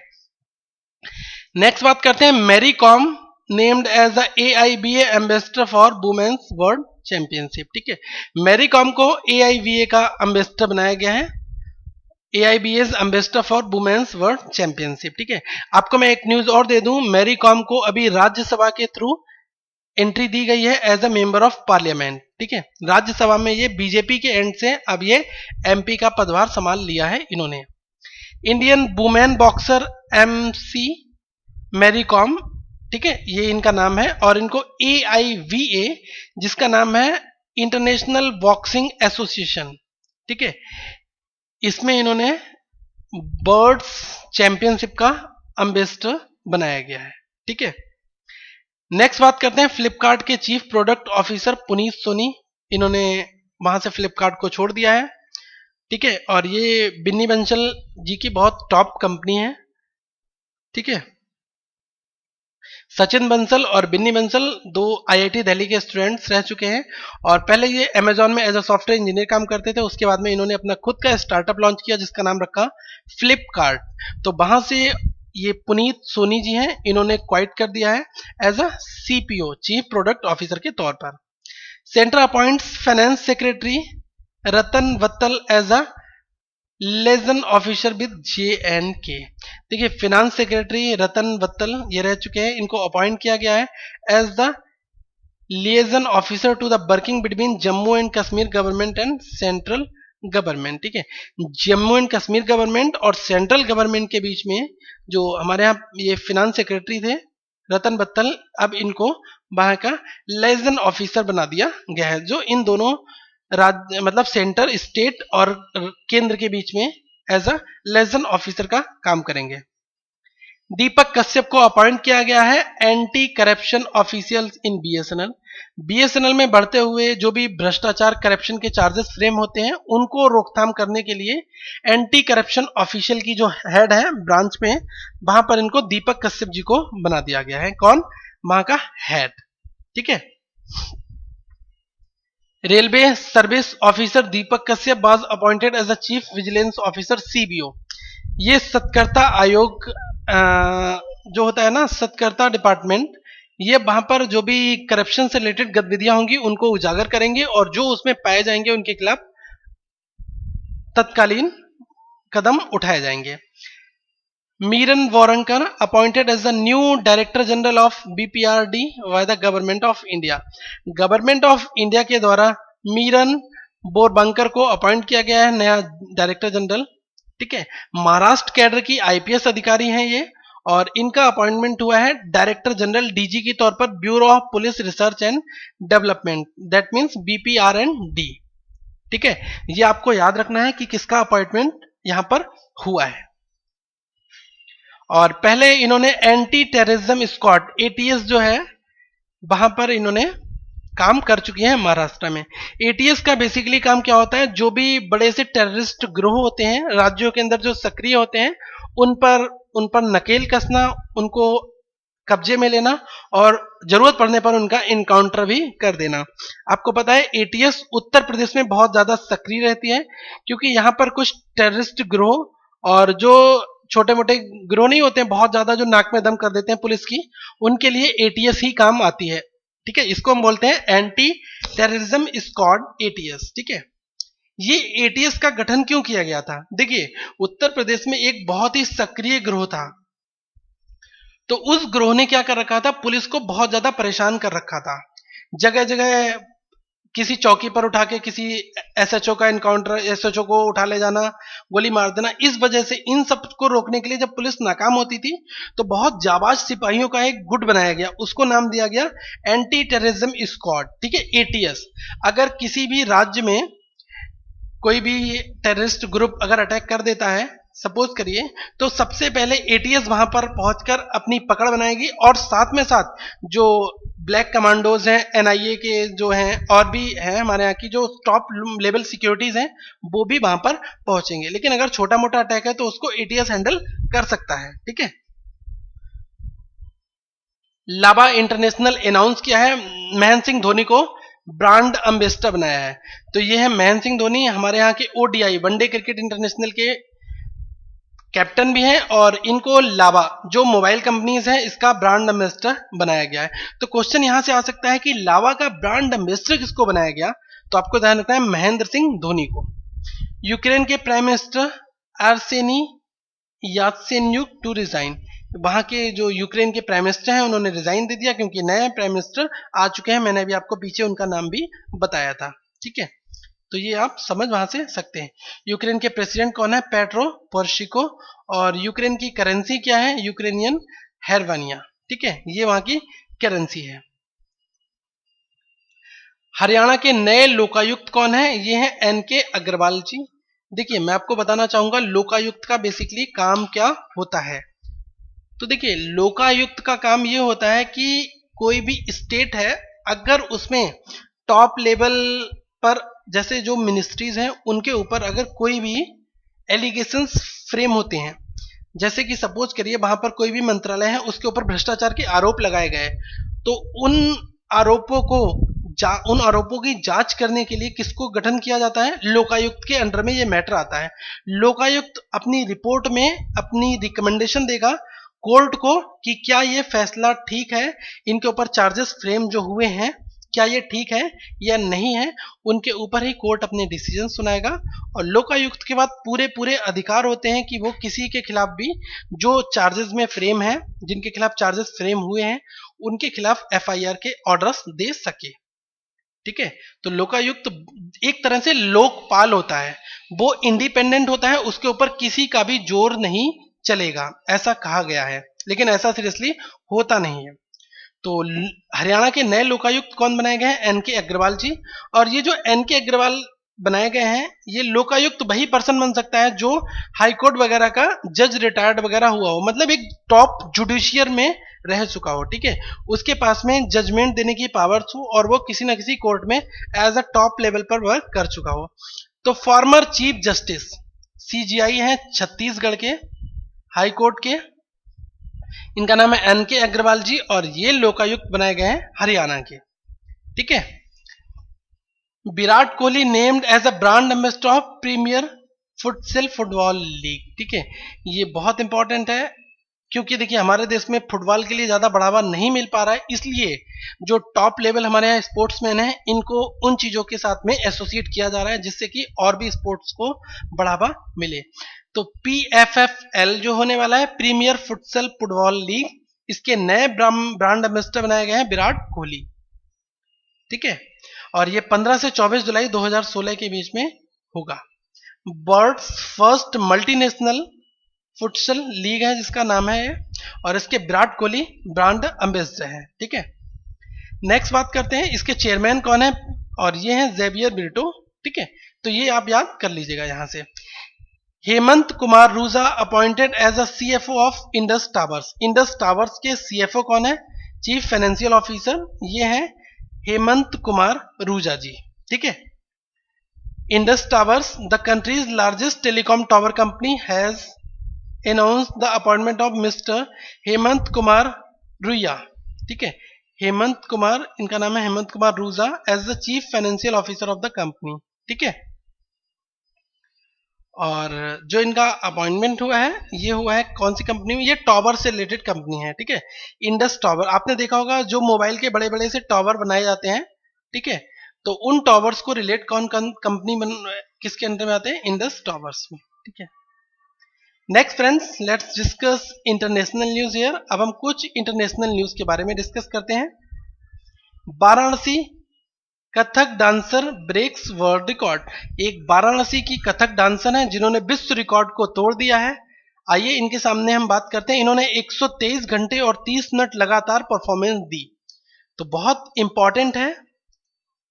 नेक्स्ट बात करते हैं Mary Kom named as a AIBA ambassador for women's world championship. ठीक है, मैरी कॉम को AIBA का एम्बेसडर बनाया गया है, AIBA's ambassador for women's world championship. ठीक है, आपको मैं एक न्यूज और दे दूं, मैरी कॉम को अभी राज्यसभा के थ्रू एंट्री दी गई है as a member of parliament. ठीक है, राज्यसभा में ये बीजेपी के एंड से अब ये MP का पदभार संभाल लिया है इन्होंने। Indian women boxer MC Mary Kom, ठीक है, ये इनका नाम है, और इनको AIVA जिसका नाम है इंटरनेशनल बॉक्सिंग एसोसिएशन, ठीक है, इसमें इन्होंने बर्ड्स चैंपियनशिप का एम्बेसडर बनाया गया है। ठीक है, नेक्स्ट बात करते हैं फ्लिपकार्ट के chief product officer Puneet Soni, इन्होंने वहां से फ्लिपकार्ट को छोड़ दिया है। ठीक है, और ये बिन्नी बंसल जी की बहुत टॉप कंपनी है। ठीक है, सचिन बंसल और बिन्नी बंसल दो IIT दिल्ली के स्टूडेंट्स रह चुके हैं, और पहले ये अमेजॉन में एज अ सॉफ्टवेयर इंजीनियर काम करते थे। उसके बाद में इन्होंने अपना खुद का स्टार्टअप लॉन्च किया जिसका नाम रखा फ्लिपकार्ट। तो वहां से ये पुनीत सोनी जी हैं, इन्होंने क्वाइट कर दिया है as a CPO chief product officer के तौर पर। Centre appoints finance secretary Ratan Watal as a liaison officer with JNK। देखिए फिनांस सेक्रेटरी रतन वत्तल ये रह चुके हैं, इनको अपॉइंट किया गया है as the liaison officer to the working between Jammu and Kashmir government and central government. ठीक है, जम्मू एंड कश्मीर गवर्नमेंट और सेंट्रल गवर्नमेंट के बीच में जो हमारे यहाँ ये फिनांस सेक्रेटरी थे रतन वत्तल, अब इनको वहां का लेजन ऑफिसर बना दिया गया है, जो इन दोनों राज्य मतलब सेंटर स्टेट और केंद्र के बीच में एज अ लेजन ऑफिसर का काम करेंगे। दीपक कश्यप को अपॉइंट किया गया है एंटी करप्शन ऑफिशियल इन BSNL। BSNL में बढ़ते हुए जो भी भ्रष्टाचार करप्शन के चार्जेस फ्रेम होते हैं उनको रोकथाम करने के लिए एंटी करप्शन ऑफिशियल की जो हेड है ब्रांच में, वहां पर इनको दीपक कश्यप जी को बना दिया गया है। कौन, वहां का हेड। ठीक है, railway service officer Deepak Kashyap was appointed as a chief vigilance officer CBO। ये सत्कर्ता आयोग जो होता है ना, सत्कर्ता डिपार्टमेंट, ये वहां पर जो भी करप्शन से रिलेटेड गतिविधियां होंगी उनको उजागर करेंगे, और जो उसमें पाए जाएंगे उनके खिलाफ तत्कालीन कदम उठाए जाएंगे। Meeran Borwankar appointed as the new director general of BPRD by the government of India. Government of India के द्वारा मीरन बोरबंकर को अपॉइंट किया गया है नया डायरेक्टर जनरल। ठीक है, महाराष्ट्र कैडर की IPS अधिकारी हैं ये, और इनका अपॉइंटमेंट हुआ है डायरेक्टर जनरल DG के तौर पर bureau of police research and development, that means BPR&D। ठीक है, ये आपको याद रखना है कि किसका अपॉइंटमेंट यहां पर हुआ है। और पहले इन्होंने एंटी टेररिज्म स्क्वाड ATS जो है वहां पर इन्होंने काम कर चुकी हैं महाराष्ट्र में। एटीएस का बेसिकली काम क्या होता है, जो भी बड़े से टेररिस्ट ग्रोह होते हैं राज्यों के अंदर जो सक्रिय होते हैं उन पर नकेल कसना, उनको कब्जे में लेना और जरूरत पड़ने पर उनका इनकाउंटर भी कर देना। आपको पता है एटीएस उत्तर प्रदेश में बहुत ज्यादा सक्रिय रहती है, क्योंकि यहाँ पर कुछ टेररिस्ट ग्रोह और जो छोटे मोटे ग्रोह नहीं होते हैं बहुत ज्यादा, जो नाक में दम कर देते हैं पुलिस की, उनके लिए एटीएस ही काम आती है। ठीक है, इसको हम बोलते हैं एंटी टेररिज्म स्क्वाड, एटीएस। ठीक है, ये एटीएस का गठन क्यों किया गया था? देखिए, उत्तर प्रदेश में एक बहुत ही सक्रिय ग्रोह था, तो उस ग्रोह ने क्या कर रखा था, पुलिस को बहुत ज्यादा परेशान कर रखा था। जगह जगह किसी चौकी पर उठा के किसी एसएचओ का इनकाउंटर, एसएचओ को उठा ले जाना, गोली मार देना। इस वजह से इन सब को रोकने के लिए जब पुलिस नाकाम होती थी तो बहुत जाबाज सिपाहियों का एक गुट बनाया गया, उसको नाम दिया गया एंटी टेररिज्म स्क्वाड। ठीक है, एटीएस। अगर किसी भी राज्य में कोई भी टेररिस्ट ग्रुप अगर अटैक कर देता है, सपोज करिए, तो सबसे पहले एटीएस वहां पर पहुंचकर अपनी पकड़ बनाएगी और साथ में साथ जो ब्लैक कमांडोज हैं, एनआईए के जो हैं और भी हैं हमारे यहाँ की जो टॉप लेवल सिक्योरिटीज हैं, वो भी वहां पर पहुंचेंगे। लेकिन अगर छोटा मोटा अटैक है तो उसको एटीएस हैंडल कर सकता है। ठीक है, लाबा इंटरनेशनल अनाउंस किया है, महेंद्र सिंह धोनी को ब्रांड एम्बेसडर बनाया है। तो ये है महेंद्र सिंह धोनी, हमारे यहाँ के ओडीआई वनडे क्रिकेट इंटरनेशनल के कैप्टन भी हैं, और इनको लावा जो मोबाइल कंपनीज है इसका ब्रांड एम्बेसडर बनाया गया है। तो क्वेश्चन यहां से आ सकता है कि लावा का ब्रांड एम्बेसडर किसको बनाया गया? तो आपको ध्यान रखना है महेंद्र सिंह धोनी को। यूक्रेन के prime minister Arseniy Yatsenyuk to resign, वहां के जो यूक्रेन के प्राइम मिनिस्टर हैं उन्होंने रिजाइन दे दिया क्योंकि नए प्राइम मिनिस्टर आ चुके हैं। मैंने अभी आपको पीछे उनका नाम भी बताया था। ठीक है, तो ये आप समझ वहां से सकते हैं। यूक्रेन के प्रेसिडेंट कौन है? Petro Poroshenko. और यूक्रेन की करेंसी क्या है? यूक्रेनियन हेरवानिया। ठीक है, ये वहां की करेंसी है। हरियाणा के नए लोकायुक्त कौन है? ये है एनके अग्रवाल जी। देखिए, मैं आपको बताना चाहूंगा लोकायुक्त का बेसिकली काम क्या होता है। तो देखिए, लोकायुक्त का काम ये होता है कि कोई भी स्टेट है, अगर उसमें टॉप लेवल पर जैसे जो मिनिस्ट्रीज हैं उनके ऊपर अगर कोई भी एलिगेशंस फ्रेम होते हैं, जैसे कि सपोज करिए वहां पर कोई भी मंत्रालय है उसके ऊपर भ्रष्टाचार के आरोप लगाए गए, तो आरोपों को उन आरोपों की जांच करने के लिए किसको गठन किया जाता है? लोकायुक्त के अंडर में ये मैटर आता है। लोकायुक्त अपनी रिपोर्ट में अपनी रिकमेंडेशन देगा कोर्ट को कि क्या ये फैसला ठीक है, इनके ऊपर चार्जेस फ्रेम जो हुए हैं क्या ये ठीक है या नहीं है, उनके ऊपर ही कोर्ट अपने डिसीजन सुनाएगा। और लोकायुक्त के बाद पूरे पूरे अधिकार होते हैं कि वो किसी के खिलाफ भी जो चार्जेस में फ्रेम है, जिनके खिलाफ चार्जेस फ्रेम हुए हैं, उनके खिलाफ एफआईआर के ऑर्डर्स दे सके। ठीक है, तो लोकायुक्त एक तरह से लोकपाल होता है, वो इंडिपेंडेंट होता है, उसके ऊपर किसी का भी जोर नहीं चलेगा, ऐसा कहा गया है, लेकिन ऐसा सीरियसली होता नहीं है। तो हरियाणा के नए लोकायुक्त कौन बनाए गए हैं? एनके अग्रवाल जी। और ये जो एनके अग्रवाल बनाए गए हैं, ये लोकायुक्त वही पर्सन बन सकता है जो हाईकोर्ट वगैरह का जज रिटायर्ड वगैरह हुआ हो, मतलब एक टॉप जुडिशियर में रह चुका हो। ठीक है, उसके पास में जजमेंट देने की पावर्स हो और वो किसी ना किसी कोर्ट में एज अ टॉप लेवल पर वर्क कर चुका हो। तो फॉर्मर चीफ जस्टिस सीजीआई हैं छत्तीसगढ़ के हाई कोर्ट के, इनका नाम है एनके अग्रवाल जी, और ये लोकायुक्त बनाए गए हैं हरियाणा के। ठीक है, Virat Kohli named as a brand ambassador of premier futsal football league. ठीक है, ये बहुत इंपॉर्टेंट है क्योंकि देखिए हमारे देश में फुटबॉल के लिए ज्यादा बढ़ावा नहीं मिल पा रहा है, इसलिए जो टॉप लेवल हमारे यहाँ स्पोर्ट्समैन हैं इनको उन चीजों के साथ में एसोसिएट किया जा रहा है जिससे कि और भी स्पोर्ट्स को बढ़ावा मिले। तो PFFL जो होने वाला है प्रीमियर फुटसल फुटबॉल लीग, इसके नए ब्रांड एम्बेसडर बनाए गए हैं विराट कोहली। ठीक है, और ये 15 से 24 जुलाई 2016 के बीच में होगा। World's first multinational futsal league है जिसका नाम है ये, और इसके विराट कोहली ब्रांड एम्बेसडर है। ठीक है, नेक्स्ट बात करते हैं इसके चेयरमैन कौन है, और ये है जेवियर ब्रिटो। ठीक है, तो ये आप याद कर लीजिएगा यहां से। Hemant Kumar Ruja appointed as a CFO of Indus Towers. Indus Towers के सीएफओ कौन है? चीफ फाइनेंशियल ऑफिसर, ये है हेमंत कुमार रूजा जी। ठीक है। Indus Towers, the country's largest telecom tower company, has announced the appointment of mister Hemant Kumar Ruia. ठीक है। हेमंत कुमार, इनका नाम है Hemant Kumar Ruia, as the chief financial officer of the company. ठीक है। और जो इनका अपॉइंटमेंट हुआ है, ये हुआ है कौन सी कंपनी में? ये टावर से रिलेटेड कंपनी है। ठीक है। इंडस टावर, आपने देखा होगा जो मोबाइल के बड़े बड़े से टावर बनाए जाते हैं। ठीक है। तो उन टावर्स को रिलेट कौन कंपनी किसके अंदर में आते हैं? इंडस टावर्स में। ठीक है। Next friends, let's discuss international news here. अब हम कुछ इंटरनेशनल न्यूज के बारे में डिस्कस करते हैं। Varanasi Kathak dancer breaks world record. एक वाराणसी की कथक डांसर है जिन्होंने विश्व रिकॉर्ड को तोड़ दिया है। आइए इनके सामने हम बात करते हैं। इन्होंने 123 घंटे और 30 मिनट लगातार परफॉर्मेंस दी। तो बहुत इंपॉर्टेंट है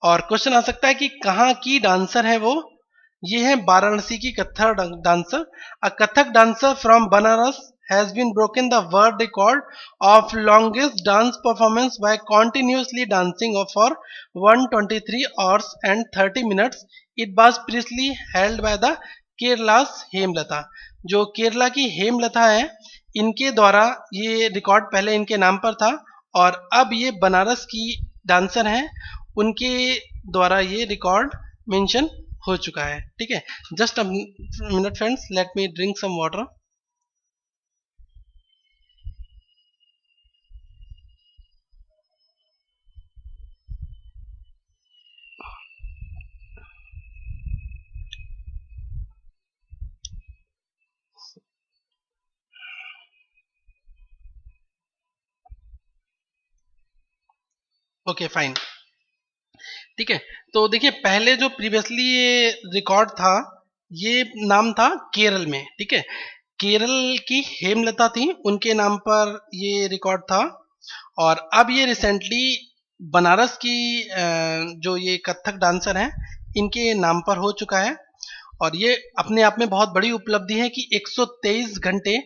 और क्वेश्चन आ सकता है कि कहाँ की डांसर है वो? ये है वाराणसी की Kathak dancer. A Kathak dancer from Banaras has been broken the world record of longest dance performance by continuously dancing for 123 hours and 30 minutes. It was previously held by the Kerala's Hemlata. जो केरला की हेमलता है, इनके द्वारा ये रिकॉर्ड पहले इनके नाम पर था और अब ये बनारस की डांसर हैं, उनके द्वारा ये रिकॉर्ड मेंशन हो चुका है। ठीक है। Just a minute friends, let me drink some water. Okay fine. ठीक है। तो देखिए, पहले जो प्रीवियसली ये रिकॉर्ड था, ये नाम था केरल में। ठीक है। केरल की हेमलता थी, उनके नाम पर ये रिकॉर्ड था और अब ये रिसेंटली बनारस की जो ये कथक डांसर हैं, इनके नाम पर हो चुका है। और ये अपने आप में बहुत बड़ी उपलब्धि है कि 123 घंटे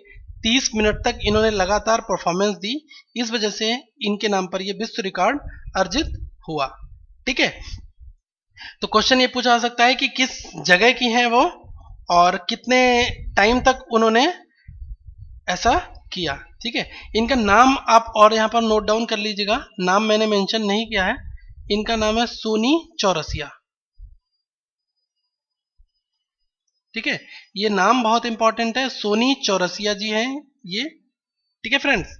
30 मिनट तक इन्होंने लगातार परफॉर्मेंस दी। इस वजह से इनके नाम पर ये विश्व रिकॉर्ड अर्जित हुआ। ठीक है। तो क्वेश्चन ये पूछा जा सकता है कि किस जगह की हैं वो और कितने टाइम तक उन्होंने ऐसा किया। ठीक है। इनका नाम आप और यहाँ पर नोट डाउन कर लीजिएगा, नाम मैंने मेंशन नहीं किया है। इनका नाम है सोनी चौरसिया। ठीक है। ये नाम बहुत इंपॉर्टेंट है, सोनी चौरसिया जी हैं ये। ठीक है फ्रेंड्स।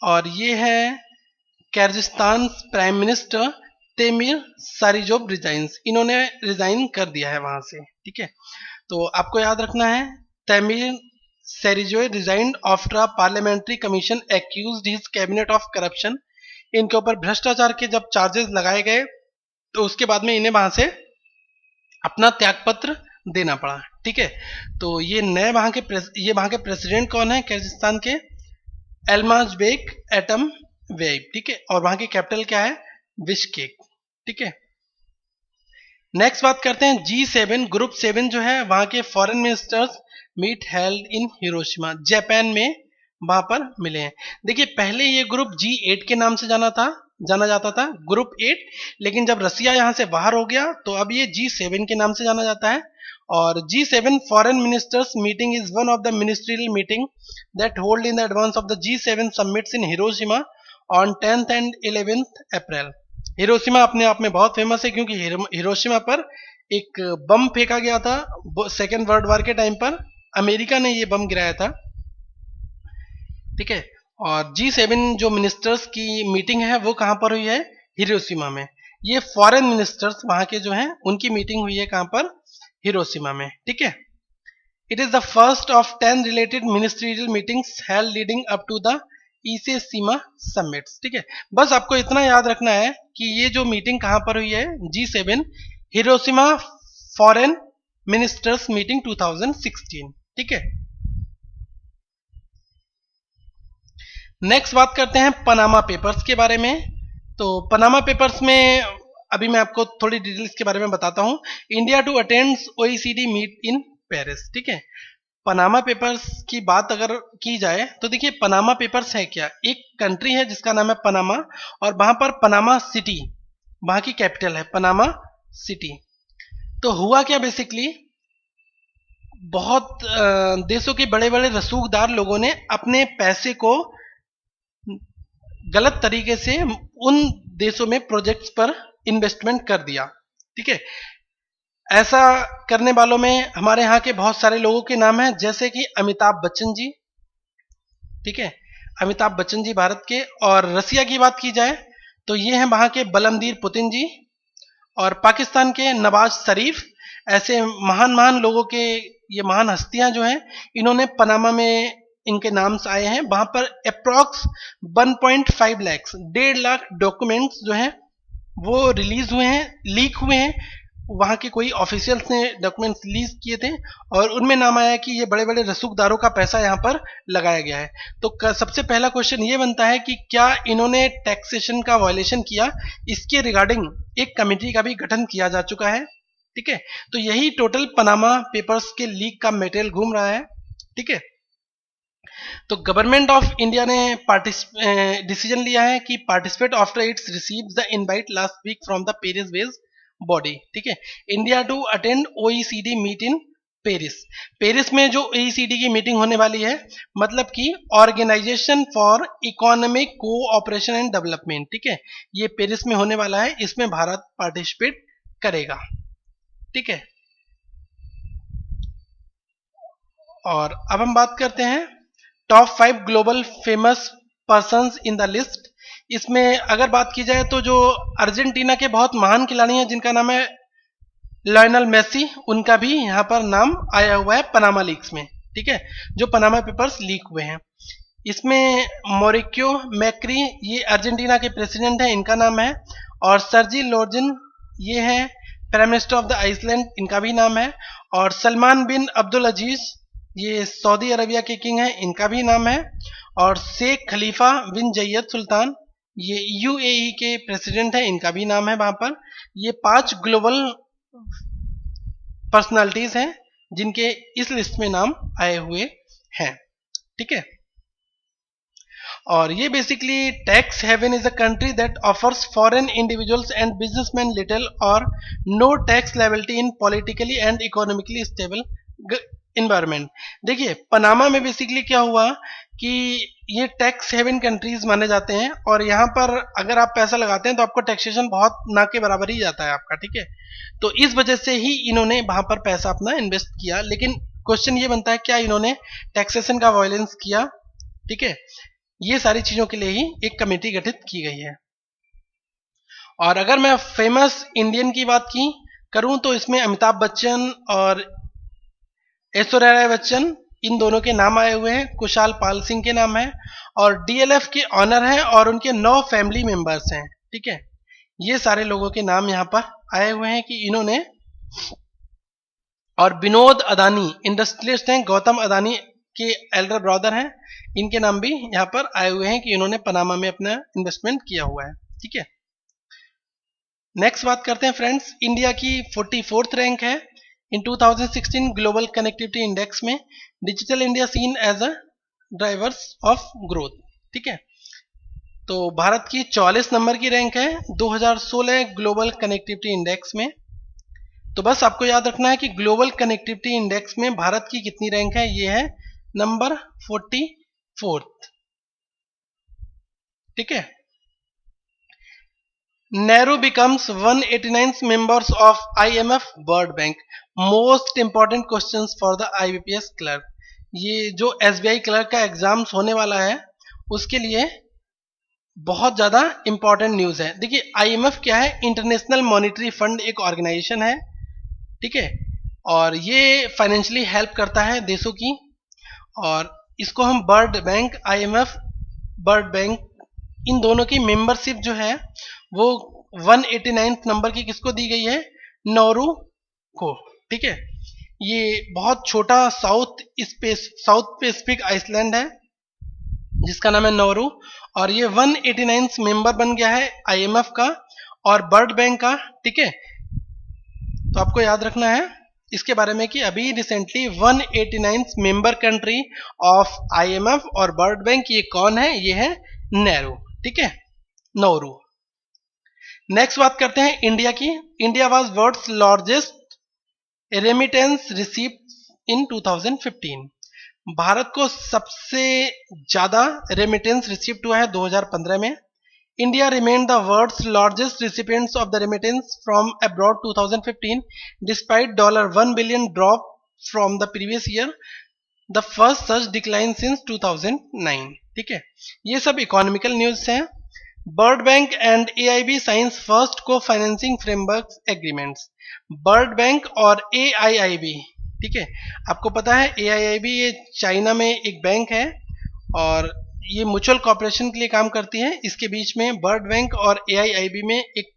और ये है Kyrgyzstan prime minister Temir Sariyev resigns. इन्होंने रिजाइन कर दिया है वहां से। ठीक है। तो आपको याद रखना है, Temir Sariyev resigned after a parliamentary commission accused his cabinet of corruption. इनके ऊपर भ्रष्टाचार के जब चार्जेस लगाए गए तो उसके बाद में इन्हें वहां से अपना त्यागपत्र देना पड़ा। ठीक है। तो ये नए वहां के प्रेसिडेंट कौन है किर्गिस्तान के? एल्माजबेक एटम वेब। ठीक है। और वहां की कैपिटल क्या है? बिश्केक। ठीक है। नेक्स्ट बात करते हैं G7 ग्रुप 7 जो है, वहां के foreign ministers meet held in Hiroshima, Japan में वहां पर मिले हैं। देखिए, पहले ये ग्रुप G8 के नाम से जाना जाता था, ग्रुप 8। लेकिन जब रसिया यहां से बाहर हो गया तो अब ये G7 के नाम से जाना जाता है। और G7 foreign ministers meeting is one of the ministerial meeting that hold in the advance of the G7 summits in Hiroshima on 10th and 11th April. Hiroshima अपने आप में बहुत फेमस है क्योंकि हिरोशिमा पर एक बम फेंका गया था सेकेंड वर्ल्ड वॉर के टाइम पर। अमेरिका ने ये बम गिराया था। ठीक है। और G7 जो मिनिस्टर्स की मीटिंग है वो कहां पर हुई है? हिरोशिमा में। ये फॉरेन मिनिस्टर्स वहां के जो हैं उनकी मीटिंग हुई है कहां पर? हिरोशिमा में। ठीक है। It is the first of 10 related ministerial meetings held leading up to the Ise Shima summits. ठीक है। बस आपको इतना याद रखना है कि ये जो मीटिंग कहां पर हुई है, G7 Hiroshima foreign ministers meeting 2016। ठीक है। नेक्स्ट बात करते हैं पनामा पेपर्स के बारे में। तो पनामा पेपर्स में अभी मैं आपको थोड़ी डिटेल्स के बारे में बताता हूं। India to attends OECD meet in Paris. ठीक है। पनामा पेपर्स की बात अगर की जाए तो देखिए पनामा पेपर्स है क्या, एक कंट्री है जिसका नाम है पनामा, और वहां पर पनामा सिटी वहां की कैपिटल है, पनामा सिटी। तो हुआ क्या बेसिकली, बहुत देशों के बड़े बड़े रसूखदार लोगों ने अपने पैसे को गलत तरीके से उन देशों में प्रोजेक्ट्स पर इन्वेस्टमेंट कर दिया। ठीक है, ऐसा करने वालों में हमारे यहाँ के बहुत सारे लोगों के नाम हैं, जैसे कि अमिताभ बच्चन जी। ठीक है, अमिताभ बच्चन जी भारत के। और रसिया की बात की जाए तो ये हैं वहां के बलमदीर पुतिन जी, और पाकिस्तान के नवाज शरीफ। ऐसे महान महान लोगों के, ये महान हस्तियां जो हैं, इन्होंने पनामा में इनके नाम से आए हैं। वहां पर अप्रॉक्स 1.5 लाख 1.5 लाख डॉक्यूमेंट्स जो हैं वो रिलीज हुए हैं, लीक हुए हैं। वहां के कोई ऑफिशियल्स ने डॉक्यूमेंट्स रिलीज किए थे और उनमें नाम आया कि ये बड़े बड़े रसूखदारों का पैसा यहाँ पर लगाया गया है। तो सबसे पहला क्वेश्चन ये बनता है कि क्या इन्होंने टैक्सेशन का वायलेशन किया, इसके रिगार्डिंग एक कमेटी का भी गठन किया जा चुका है। ठीक है, तो यही टोटल पनामा पेपर्स के लीक का मटेरियल घूम रहा है। ठीक है, तो गवर्नमेंट ऑफ इंडिया ने डिसीजन लिया है कि participate after its receive the invite last week from the Paris based body. ठीक है, India to attend OECD meet in Paris. Paris में जो ओईसीडी की मीटिंग होने वाली है, मतलब कि organisation for economic cooperation and development. ठीक है, ये पेरिस में होने वाला है, इसमें भारत पार्टिसिपेट करेगा। ठीक है, और अब हम बात करते हैं top 5 global famous persons in the list. इसमें अगर बात की जाए तो जो अर्जेंटीना के बहुत महान खिलाड़ी हैं जिनका नाम है लायनल मेसी, उनका भी यहाँ पर नाम आया हुआ है पनामा लीक्स में। ठीक है, जो पनामा पेपर्स लीक हुए हैं, इसमें मॉरिक्यो मैक्री, ये अर्जेंटीना के प्रेसिडेंट हैं, इनका नाम है। और सर्जी लोर्जिन, ये हैं prime minister of the Iceland, इनका भी नाम है। और सलमान बिन अब्दुल अजीज, ये सऊदी अरबिया के किंग हैं, इनका भी नाम है। और शेख खलीफा बिन जैयद सुल्तान, ये यूएई के प्रेसिडेंट हैं, इनका भी नाम है वहां पर। ये 5 ग्लोबल पर्सनालिटीज हैं जिनके इस लिस्ट में नाम आए हुए हैं। ठीक है, और ये basically tax haven is a country that offers foreign individuals and businessman little or no tax liability in politically and economically stable environment. देखिए पनामा में बेसिकली क्या हुआ कि ये टैक्स हेवन कंट्रीज माने जाते हैं, और यहाँ पर अगर आप पैसा लगाते हैं तो आपको टैक्सेशन बहुत ना के बराबर ही जाता है आपका। ठीक है, तो इस वजह से ही इन्होंने वहां पर पैसा अपना इन्वेस्ट किया। लेकिन क्वेश्चन ये बनता है क्या इन्होंने टैक्सेशन का वायलेंस किया। ठीक है, ये सारी चीजों के लिए ही एक कमेटी गठित की गई है। और अगर मैं फेमस इंडियन की बात की करूं तो इसमें अमिताभ बच्चन और ऐश्वर्या राय बच्चन, इन दोनों के नाम आए हुए हैं। कुशाल पाल सिंह के नाम है, और डीएलएफ के ऑनर हैं, और उनके 9 फैमिली मेंबर्स हैं। ठीक है, ये सारे लोगों के नाम यहाँ पर आए हुए हैं कि इन्होंने। और विनोद अदानी इंडस्ट्रियलिस्ट हैं, गौतम अदानी के एल्डर ब्रदर हैं, इनके नाम भी यहाँ पर आए हुए हैं कि इन्होंने पनामा में अपना इन्वेस्टमेंट किया हुआ है। ठीक है, नेक्स्ट बात करते हैं फ्रेंड्स, इंडिया की 44th रैंक है इन 2016 ग्लोबल कनेक्टिविटी इंडेक्स में। Digital India seen as a drivers of growth. ठीक है, तो भारत की 44 नंबर की रैंक है 2016 ग्लोबल कनेक्टिविटी इंडेक्स में। तो बस आपको याद रखना है कि ग्लोबल कनेक्टिविटी इंडेक्स में भारत की कितनी रैंक है, ये है नंबर 44th। ठीक है, Nehru becomes 189th members of IMF World Bank. Most important questions for the IBPS clerk. ये जो SBI क्लर्क का एग्जाम्स होने वाला है उसके लिए बहुत ज़्यादा इंपॉर्टेंट न्यूज़ है। देखिए IMF क्या है, इंटरनेशनल मॉनिटरी फंड एक ऑर्गेनाइजेशन है। ठीक है, और ये फाइनेंशियली हेल्प करता है देशों की, और इसको हम world bank, IMF world bank, इन दोनों की मेंबरशिप जो है वो 189th नंबर की किसको दी गई है, नौरू को। ठीक है, ये बहुत छोटा साउथ पैसिफिक आइसलैंड है जिसका नाम है नौरू, और ये 189th मेंबर बन गया है IMF का और वर्ल्ड बैंक का। ठीक है, तो आपको याद रखना है इसके बारे में कि अभी recently 189 member country of IMF और वर्ल्ड बैंक ये कौन है? ये है नेहरू, ठीक है, नौरू। नेक्स्ट बात करते हैं इंडिया की। India was world's largest remittance received in 2015। Bharat को सबसे ज्यादा रेमिटेंस रिसीव्ड हुआ है 2015 में। India remained the world's largest recipients of the remittance from abroad 2015 despite $1 billion drop from the previous year, the first such decline since 2009। ठीक है, ये सब इकोनॉमिकल न्यूज हैं। World bank and AIB signs first cofinancing framework agreements. World bank और AIIB, ठीक है, आपको पता है AIIB ये चाइना में एक बैंक है और ये म्यूचुअल कॉर्पोरेशन के लिए काम करती है। इसके बीच में वर्ल्ड बैंक और AIIB में एक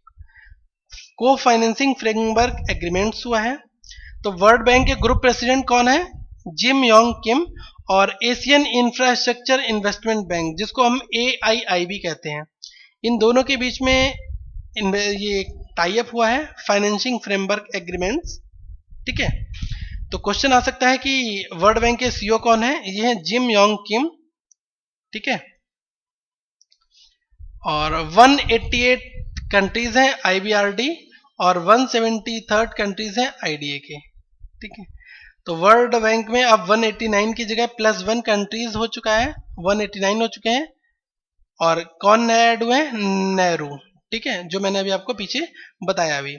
को फाइनेंसिंग फ्रेमवर्क एग्रीमेंट्स हुआ है। तो वर्ल्ड बैंक के ग्रुप प्रेसिडेंट कौन है? Jim Yong Kim. और एशियन इंफ्रास्ट्रक्चर इन्वेस्टमेंट बैंक, जिसको हम AIIB कहते हैं, इन दोनों के बीच में ये टाई अप हुआ है, फाइनेंसिंग फ्रेमवर्क एग्रीमेंट्स, ठीक है। तो क्वेश्चन आ सकता है कि वर्ल्ड बैंक के CEO कौन है? ये है जिम योंग किम, ठीक है। और 188 कंट्रीज हैं IBRD और 173 कंट्रीज हैं IDA के, ठीक है। तो वर्ल्ड बैंक में अब 189 की जगह +1 कंट्रीज हो चुका है, 189 हो चुके हैं। और कौन नया ऐड हुए हैं? नेहरू, ठीक है, जो मैंने अभी आपको पीछे बताया अभी।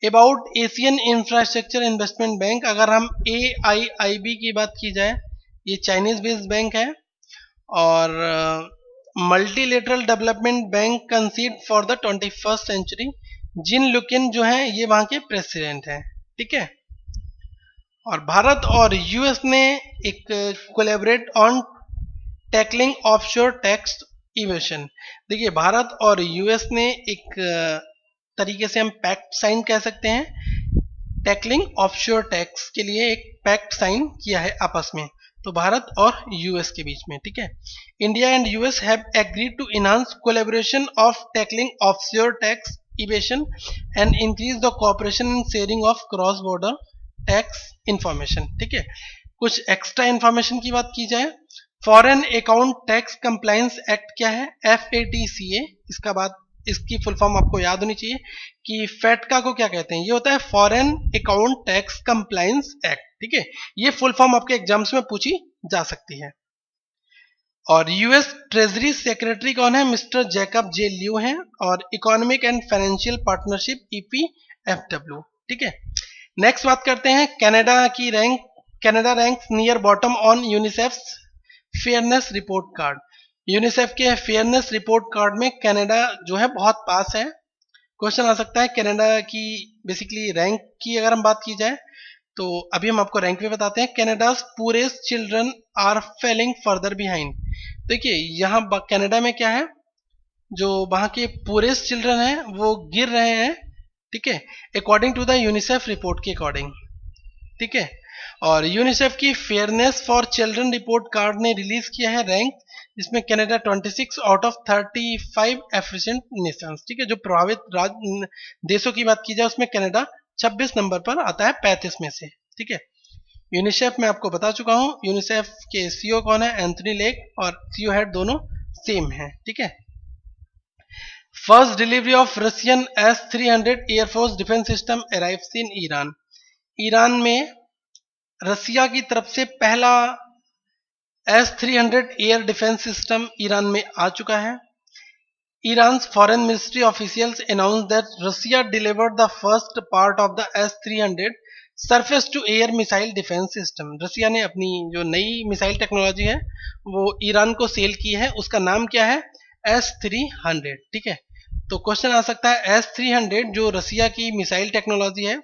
About Asian infrastructure investment bank, अगर हम AIIB की बात की जाए, ये चाइनीज बेस्ड बैंक है और multilateral development bank conceived for the 21st century. Jin Liqun जो है ये वहां के प्रेसिडेंट हैं, ठीक है। और भारत और US ने एक collaborate on tackling offshore tax evasion. देखिए, भारत और US ने एक तरीके से हम पैक्ट साइन कह सकते हैं, टैकलिंग ऑफशोर टैक्स के लिए एक पैक्ट साइन किया है आपस में, तो भारत और US के बीच में, ठीक है। India and US have agreed to enhance collaboration of tackling offshore tax evasion and increase the cooperation in sharing of cross border tax information, ठीक है। कुछ एक्स्ट्रा इंफॉर्मेशन की बात की जाए, foreign account tax compliance act क्या है? FATCA। इसका बात, इसकी फुल फॉर्म आपको याद होनी चाहिए कि फैटका को क्या कहते हैं। ये होता है foreign account tax compliance act, ठीक है। ये फुल फॉर्म आपके एग्जाम्स में पूछी जा सकती है। और US ट्रेजरी सेक्रेटरी कौन है? Mister Jacob J. ल्यू हैं। और economic and financial partnership EPFW, ठीक है। नेक्स्ट बात करते हैं कनाडा की rank. Canada ranks near bottom on UNICEF fairness report card. UNICEF के फेयरनेस रिपोर्ट कार्ड में कनाडा जो है बहुत पास है। क्वेश्चन आ सकता है कनाडा की बेसिकली रैंक की अगर हम बात की जाए, तो अभी हम आपको रैंक पे बताते हैं। Canada's poorest children are falling further behind. देखिए, यहाँ कनाडा में क्या है, जो वहाँ के पुअरेस्ट चिल्ड्रन हैं वो गिर रहे हैं, ठीक है, according to the UNICEF report के अकॉर्डिंग, ठीक है। और यूनिसेफ की fairness for children report card ने रिलीज किया है रैंक, जिसमें Canada 26 out of 35 efficient nations, ठीक है। जो प्रभावित देशों की बात की जाए उसमें कनाडा 26 नंबर पर आता है 35 में से, ठीक है। यूनिसेफ मैं आपको बता चुका हूं, यूनिसेफ के CEO कौन है? Anthony lake. और CEO हेड दोनों सेम है, ठीक है। First delivery of Russian S-300 air force defence system arrives in Iran. Iran में रसिया की तरफ से पहला S-300 air defence system Iran में आ चुका है। Iran's foreign ministry officials announced that Russia delivered the first part of the S-300 surface to air missile defence system. Russia ने अपनी जो नई मिसाइल टेक्नोलॉजी है वो ईरान को सेल की है, उसका नाम क्या है? S-300, ठीक है। तो क्वेश्चन आ सकता है S-300 जो रसिया की मिसाइल टेक्नोलॉजी है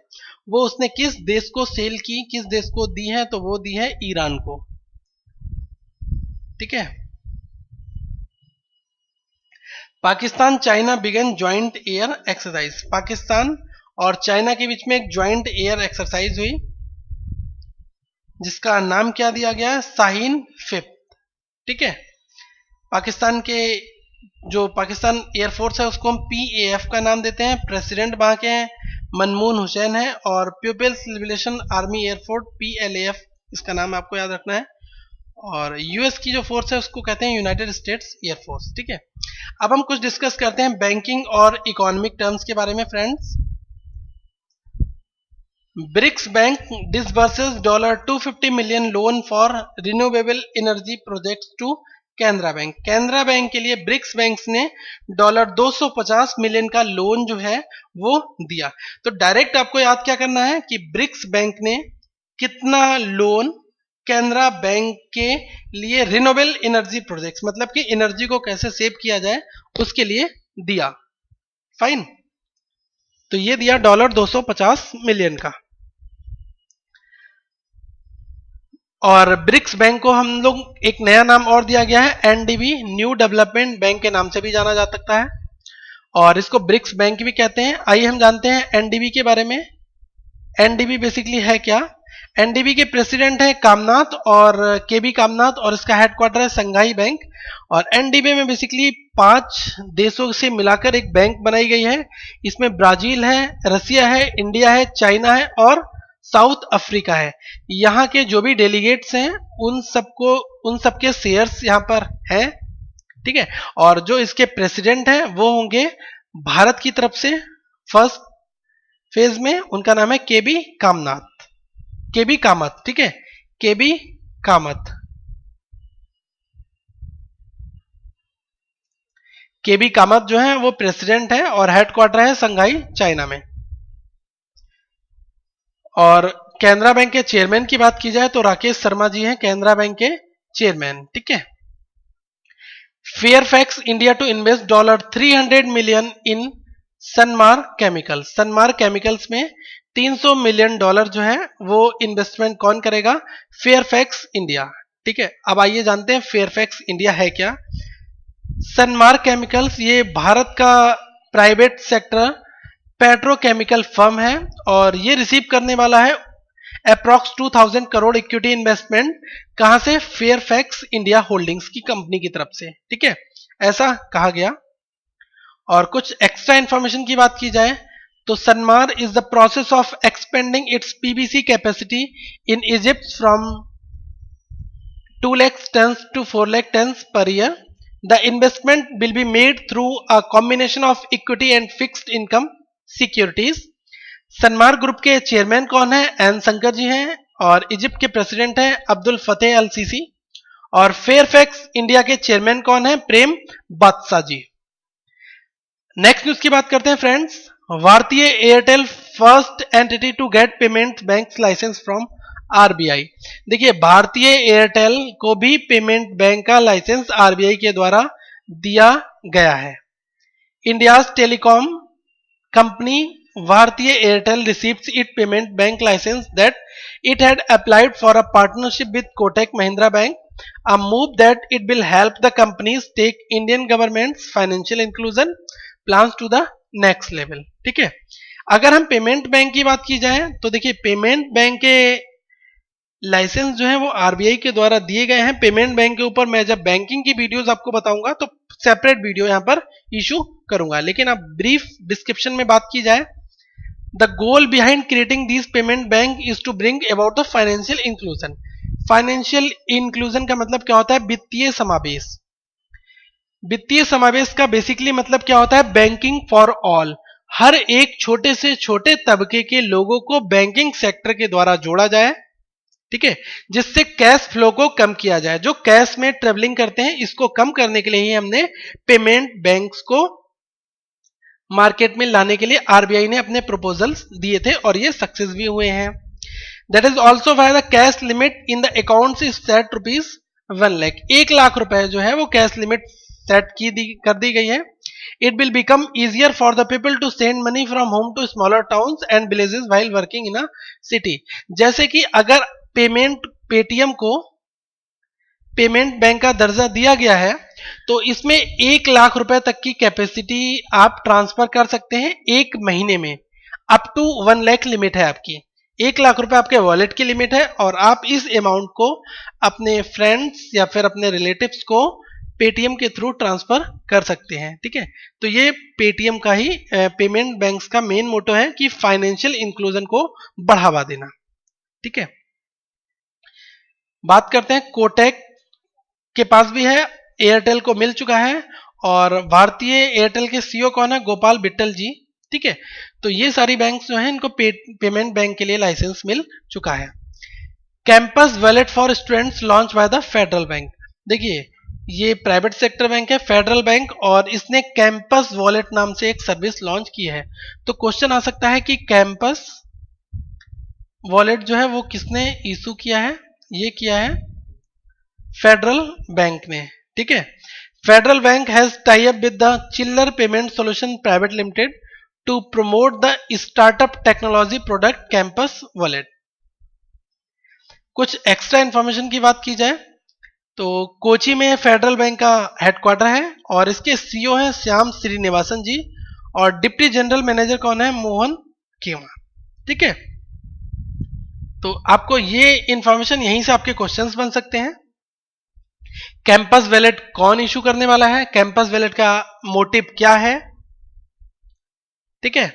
वो उसने किस देश को सेल की, किस देश को दी है? तो वो दी है ईरान को, ठीक है। Pakistan China began joint air exercise. Pakistan और चाइना के बीच में एक ज्वाइंट एयर एक्सरसाइज हुई जिसका नाम क्या दिया गया है? शाहीन 5, ठीक है। पाकिस्तान के जो पाकिस्तान एयरफोर्स है उसको हम PAF का नाम देते हैं। प्रेसिडेंट वहां के हैं मनमोहन हुसैन है, और People's Liberation Army Air Force PLAF इसका नाम आपको याद रखना है, और यूएस की जो फोर्स है उसको कहते हैं यूनाइटेड स्टेट्स एयरफोर्स। ठीक है, अब हम कुछ डिस्कस करते हैं बैंकिंग और इकोनॉमिक टर्म्स के बारे में friends. BRICS bank disburses $250 million loan for renewable energy projects to Canara Bank. Canara Bank के लिए ब्रिक्स बैंक्स ने $250 मिलियन का लोन जो है वो दिया। तो डायरेक्ट आपको याद क्या करना है कि ब्रिक्स बैंक ने कितना लोन कैनरा बैंक के लिए रिन्यूएबल एनर्जी प्रोजेक्ट्स, मतलब कि एनर्जी को कैसे सेव किया जाए उसके लिए दिया। फाइन, तो ये दिया $250 मिलियन का। और ब्रिक्स बैंक को हम लोग एक नया नाम और दिया गया है, NDB, न्यू डेवलपमेंट बैंक के नाम से भी जाना जा सकता है, और इसको ब्रिक्स बैंक भी कहते हैं। आइए हम जानते हैं NDB के बारे में। NDB बेसिकली है क्या? NDB के प्रेसिडेंट है कामनाथ, और KB कामनाथ, और इसका हेडक्वार्टर है संघाई बैंक। और NDB में बेसिकली 5 देशों से मिलाकर एक बैंक बनाई गई है। इसमें ब्राजील है, रसिया है, इंडिया है, चाइना है और साउथ अफ्रीका है। यहाँ के जो भी डेलीगेट्स हैं उन सबके शेयर्स यहाँ पर हैं। ठीक है, और जो इसके प्रेसिडेंट हैं वो होंगे भारत की तरफ से फर्स्ट फेज में, उनका नाम है KB कामनाथ, KB कामत। ठीक है, KB कामत, KB कामत जो है वो प्रेसिडेंट है और हेडक्वार्टर है संघाई चाइना में। और कैनरा बैंक के चेयरमैन की बात की जाए तो राकेश शर्मा जी हैं कैनरा बैंक के चेयरमैन। ठीक है, Fairfax India to invest $300 million in Sanmar chemicals. Sanmar chemicals में $300 मिलियन जो है वो इन्वेस्टमेंट कौन करेगा? Fairfax India. ठीक है, अब आइए जानते हैं फेयरफैक्स इंडिया है क्या। सनमार केमिकल्स ये भारत का प्राइवेट सेक्टर पेट्रोकेमिकल फर्म है, और ये रिसीव करने वाला है अप्रॉक्स 2000 करोड़ इक्विटी इन्वेस्टमेंट। कहां से? फेयरफैक्स इंडिया होल्डिंग्स की कंपनी की तरफ से। ठीक है, ऐसा कहा गया। और कुछ एक्स्ट्रा इंफॉर्मेशन की बात की जाए तो Sanmar is the process of expanding its PVC capacity in Egypt from 2 lakh tons to 4 lakh tons per year. The investment will be made through a combination of equity and fixed income securities. Sanmar group के chairman कौन है? N Shankar ji हैं, और Egypt के president हैं अब्दुल फतेह अल CC. और Fairfax India के chairman कौन है? प्रेम बादशाह जी। नेक्स्ट न्यूज की बात करते हैं friends. Bharti Airtel first entity to get payment bank licence from RBI। देखिए, भारतीय एयरटेल को भी पेमेंट बैंक का लाइसेंस RBI के द्वारा दिया गया है। India's telecom company Bhartiya Airtel receives its payment bank license that it had applied for a partnership with Kotak Mahindra Bank, a move that it will help the companies take Indian government's financial inclusion plans to the next level। ठीक है, अगर हम payment bank की बात की जाए तो देखिए, पेमेंट बैंक के लाइसेंस जो है वो RBI के द्वारा दिए गए हैं। पेमेंट बैंक के ऊपर मैं जब बैंकिंग की वीडियोस आपको बताऊंगा तो सेपरेट वीडियो यहां पर इशू करूंगा, लेकिन अब ब्रीफ डिस्क्रिप्शन में बात की जाए, The goal behind creating these payment bank is to bring about the financial inclusion। Financial inclusion का मतलब क्या होता है? वित्तीय समावेश। वित्तीय समावेश का बेसिकली मतलब क्या होता है? Banking for all. हर एक छोटे से छोटे तबके के लोगों को बैंकिंग सेक्टर के द्वारा जोड़ा जाए। ठीक है, जिससे कैश फ्लो को कम किया जाए। जो कैश में ट्रेवलिंग करते हैं इसको कम करने के लिए ही हमने पेमेंट बैंक्स को मार्केट में लाने के लिए RBI ने अपने प्रपोजल्स दिए थे, और ये सक्सेस भी हुए हैं। That is also why the cash limit in the account is set ₹1 lakh. 1 lakh रुपए जो है वो कैश लिमिट सेट कर दी गई है। It will become easier for the people to send money from home to smaller towns and villages while working in a city. जैसे कि अगर पेटीएम को पेमेंट बैंक का दर्जा दिया गया है तो इसमें 1 लाख रुपए तक की कैपेसिटी आप ट्रांसफर कर सकते हैं एक महीने में। अप टू 1 लाख लिमिट है आपकी। 1 लाख रुपए आपके वॉलेट की लिमिट है, और आप इस अमाउंट को अपने फ्रेंड्स या फिर अपने रिलेटिव्स को पेटीएम के थ्रू ट्रांसफर कर सकते हैं। ठीक है, तो ये पेटीएम का ही पेमेंट बैंक्स का मेन मोटो है कि फाइनेंशियल इंक्लूजन को बढ़ावा देना। ठीक है, बात करते हैं कोटक के पास भी है, एयरटेल को मिल चुका है, और भारतीय एयरटेल के सीईओ कौन है? गोपाल बिट्टल जी। ठीक है, तो ये सारी बैंक्स जो हैं इनको पेमेंट बैंक के लिए लाइसेंस मिल चुका है। Campus wallet for students launch by the federal bank. देखिए, ये प्राइवेट सेक्टर बैंक है फेडरल बैंक, और इसने कैंपस वॉलेट नाम से एक सर्विस लॉन्च की है। तो क्वेश्चन आ सकता है कि कैंपस वॉलेट जो है वो किसने इशू किया है? ये किया है फेडरल बैंक ने। ठीक है, federal bank has tie up with the Chillr payment solution private limited to promote the startup technology product campus wallet. कुछ एक्स्ट्रा इंफॉर्मेशन की बात की जाए तो कोची में फेडरल बैंक का हेडक्वार्टर है, और इसके सीईओ हैं श्याम श्रीनिवासन जी, और डिप्टी जनरल मैनेजर कौन है? मोहन केमा। ठीक है, तो आपको ये इंफॉर्मेशन यहीं से आपके क्वेश्चंस बन सकते हैं। कैंपस वॉलेट कौन इशू करने वाला है? कैंपस वॉलेट का मोटिव क्या है? ठीक है,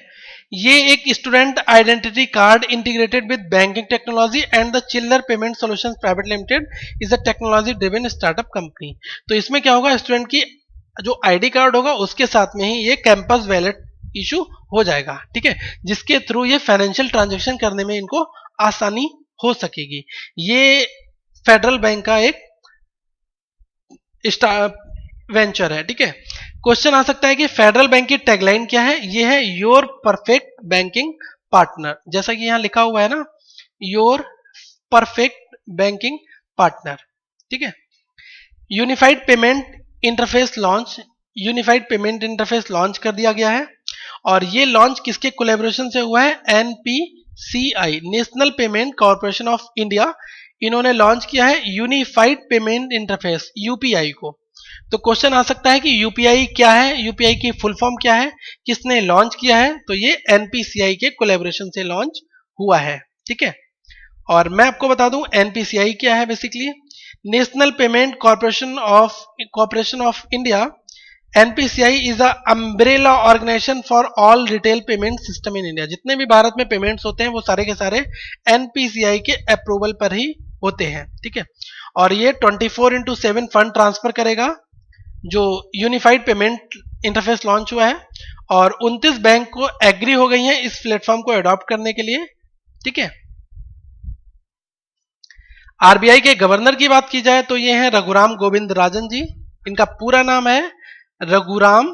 ये एक student identity card integrated with banking technology and the Chillr payment solutions private limited is a technology driven startup company. तो इसमें क्या होगा? स्टूडेंट की जो आईडी कार्ड होगा उसके साथ में ही ये कैंपस वॉलेट इशू हो जाएगा। ठीक है, जिसके थ्रू ये फाइनेंशियल ट्रांजेक्शन करने में इनको आसानी हो सकेगी। ये फेडरल बैंक का एक वेंचर है। ठीक है, क्वेश्चन आ सकता है कि फेडरल बैंक की टैगलाइन क्या है? ये है योर परफेक्ट बैंकिंग पार्टनर, जैसा कि यहां लिखा हुआ है ना, योर परफेक्ट बैंकिंग पार्टनर। ठीक है, unified payment interface launch, unified payment interface launch कर दिया गया है, और ये लॉन्च किसके कोलैबोरेशन से हुआ है? NPCI, national payment corporation of India, इन्होंने लॉन्च किया है यूनिफाइड पेमेंट इंटरफेस यूपीआई को। तो क्वेश्चन आ सकता है कि यूपीआई क्या है? यूपीआई की फुल फॉर्म क्या है? किसने लॉन्च किया है? तो ये एनपीसीआई के कोलैबोरेशन से लॉन्च हुआ है। ठीक है, और मैं आपको बता दूं एनपीसीआई क्या है। Basically national payment corporation of India, NPCI is a umbrella organisation for all retail payment system in India. जितने भी भारत में पेमेंट्स होते हैं वो सारे के सारे एनपीसीआई के अप्रूवल पर ही होते हैं। ठीक है, और ये 24/7 फंड ट्रांसफर करेगा। जो यूनिफाइड पेमेंट इंटरफेस लॉन्च हुआ है, और 29 बैंक को एग्री हो गई हैं इस प्लेटफॉर्म को अडॉप्ट करने के लिए। ठीक है, आरबीआई के गवर्नर की बात की जाए तो ये हैं रघुराम गोविंद राजन जी। इनका पूरा नाम है रघुराम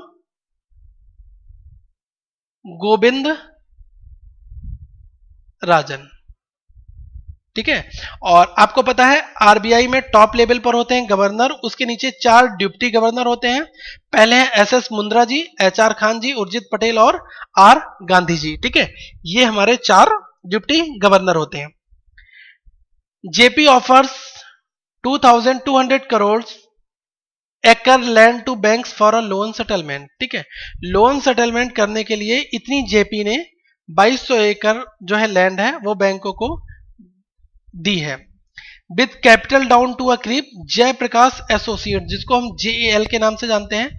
गोविंद राजन। ठीक है, और आपको पता है आरबीआई में टॉप लेवल पर होते हैं गवर्नर, उसके नीचे 4 डिप्टी गवर्नर होते हैं। पहले हैं एसएस मुंद्रा जी, एचआर खान जी, उर्जित पटेल और आर गांधी जी। ठीक है, ये हमारे 4 डिप्टी गवर्नर होते हैं। जेपी ऑफर्स 2200 करोड़ एकड़ land to banks for a loan settlement. ठीक है, लोन सेटलमेंट करने के लिए इतनी जेपी ने 2200 एकड़ जो है लैंड है वो बैंकों को दी है। With capital down to a creep Jaiprakash associate, जिसको हम जेएल के नाम से जानते हैं,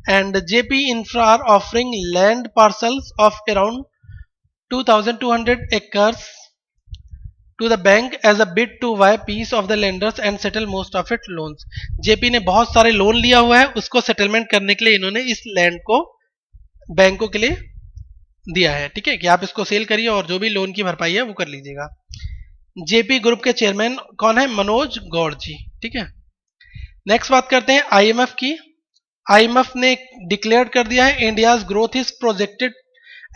and JP infra are offering land parcels of around 2200 acres to the bank as a bid to buy piece of the lenders and settle most of its loans। JP ने बहुत सारे लोन लिया हुआ है, उसको सेटलमेंट करने के लिए इन्होंने इस लैंड को बैंकों के लिए दिया है। ठीक है, कि आप इसको सेल करिए और जो भी लोन की भरपाई है वो कर लीजिएगा। जेपी ग्रुप के चेयरमैन कौन है? मनोज गौड़ जी। ठीक है, नेक्स्ट बात करते हैं आईएमएफ की। आईएमएफ ने डिक्लेयर कर दिया है India's growth is projected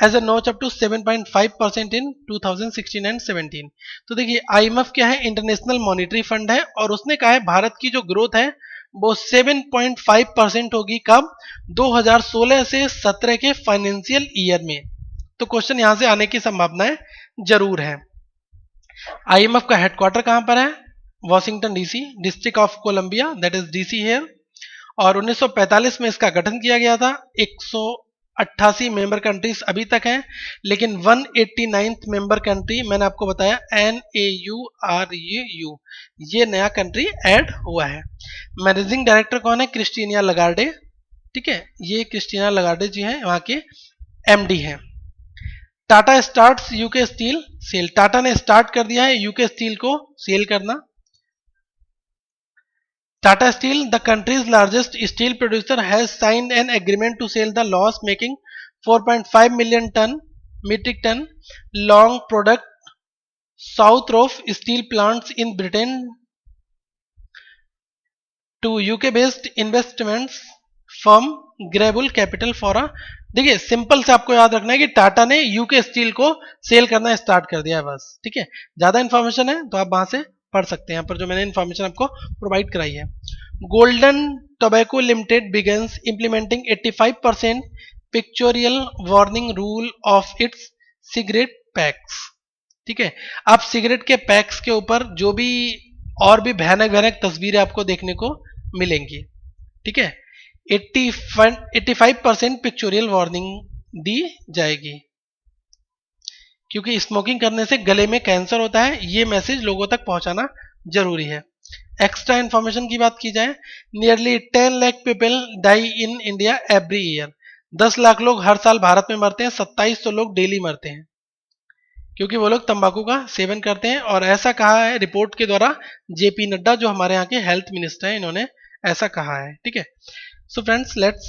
as a notch up to 7.5% in 2016 and 17। तो देखिए आईएमएफ क्या है? इंटरनेशनल मॉनिटरी फंड है, और उसने कहा है भारत की जो ग्रोथ है वो 7.5% होगी। कब? 2016 से 17 के फाइनेंशियल ईयर में। तो क्वेश्चन यहां से आने की संभावनाएं जरूर है। आईएमएफ का हेडक्वार्टर कहां पर है? Washington DC, district of Columbia, that is DC here. और 1945 में इसका गठन किया गया था। 88 मेंबर कंट्रीज अभी तक हैं, लेकिन 189th मेंबर कंट्री मैंने आपको बताया NAURU, ये नया कंट्री ऐड हुआ है। मैनेजिंग डायरेक्टर कौन है? क्रिस्टीना लगार्डे, ठीक है, ये क्रिस्टीना लगार्डे जी हैं, वहां के MD हैं। Tata starts UK steel sale, Tata ने स्टार्ट कर दिया है यूके स्टील को सेल करना। Tata Steel, the country's largest steel producer, has signed an agreement to sell the loss-making 4.5 million metric ton long product Southrop steel plants in Britain to UK-based investments firm Grable Capital for a, देखिए simple से आपको याद रखना है कि टाटा ने UK steel को sale करना स्टार्ट कर दिया है बस, ठीक है। ज्यादा इंफॉर्मेशन है तो आप वहां से पढ़ सकते हैं, यहाँ पर जो मैंने इंफॉर्मेशन आपको प्रोवाइड कराई है। Golden tobacco limited begins implementing 85% pictorial warning rule of its cigarette PACS, ठीक है। आप सिगरेट के पैक्स के ऊपर जो भी और भी भयानक भयानक तस्वीरें आपको देखने को मिलेंगी, ठीक है। 85% पिक्चोरियल वार्निंग दी जाएगी, क्योंकि स्मोकिंग करने से गले में कैंसर होता है, ये मैसेज लोगों तक पहुंचाना जरूरी है। एक्स्ट्रा इंफॉर्मेशन की बात की जाए, nearly 10 lakh people die in India every year, 10 lakh लोग हर साल भारत में मरते हैं, 2700 लोग डेली मरते हैं, क्योंकि वो लोग तंबाकू का सेवन करते हैं। और ऐसा कहा है रिपोर्ट के द्वारा JP नड्डा, जो हमारे यहाँ के हेल्थ मिनिस्टर हैं, इन्होंने ऐसा कहा है, ठीक है। So friends, let's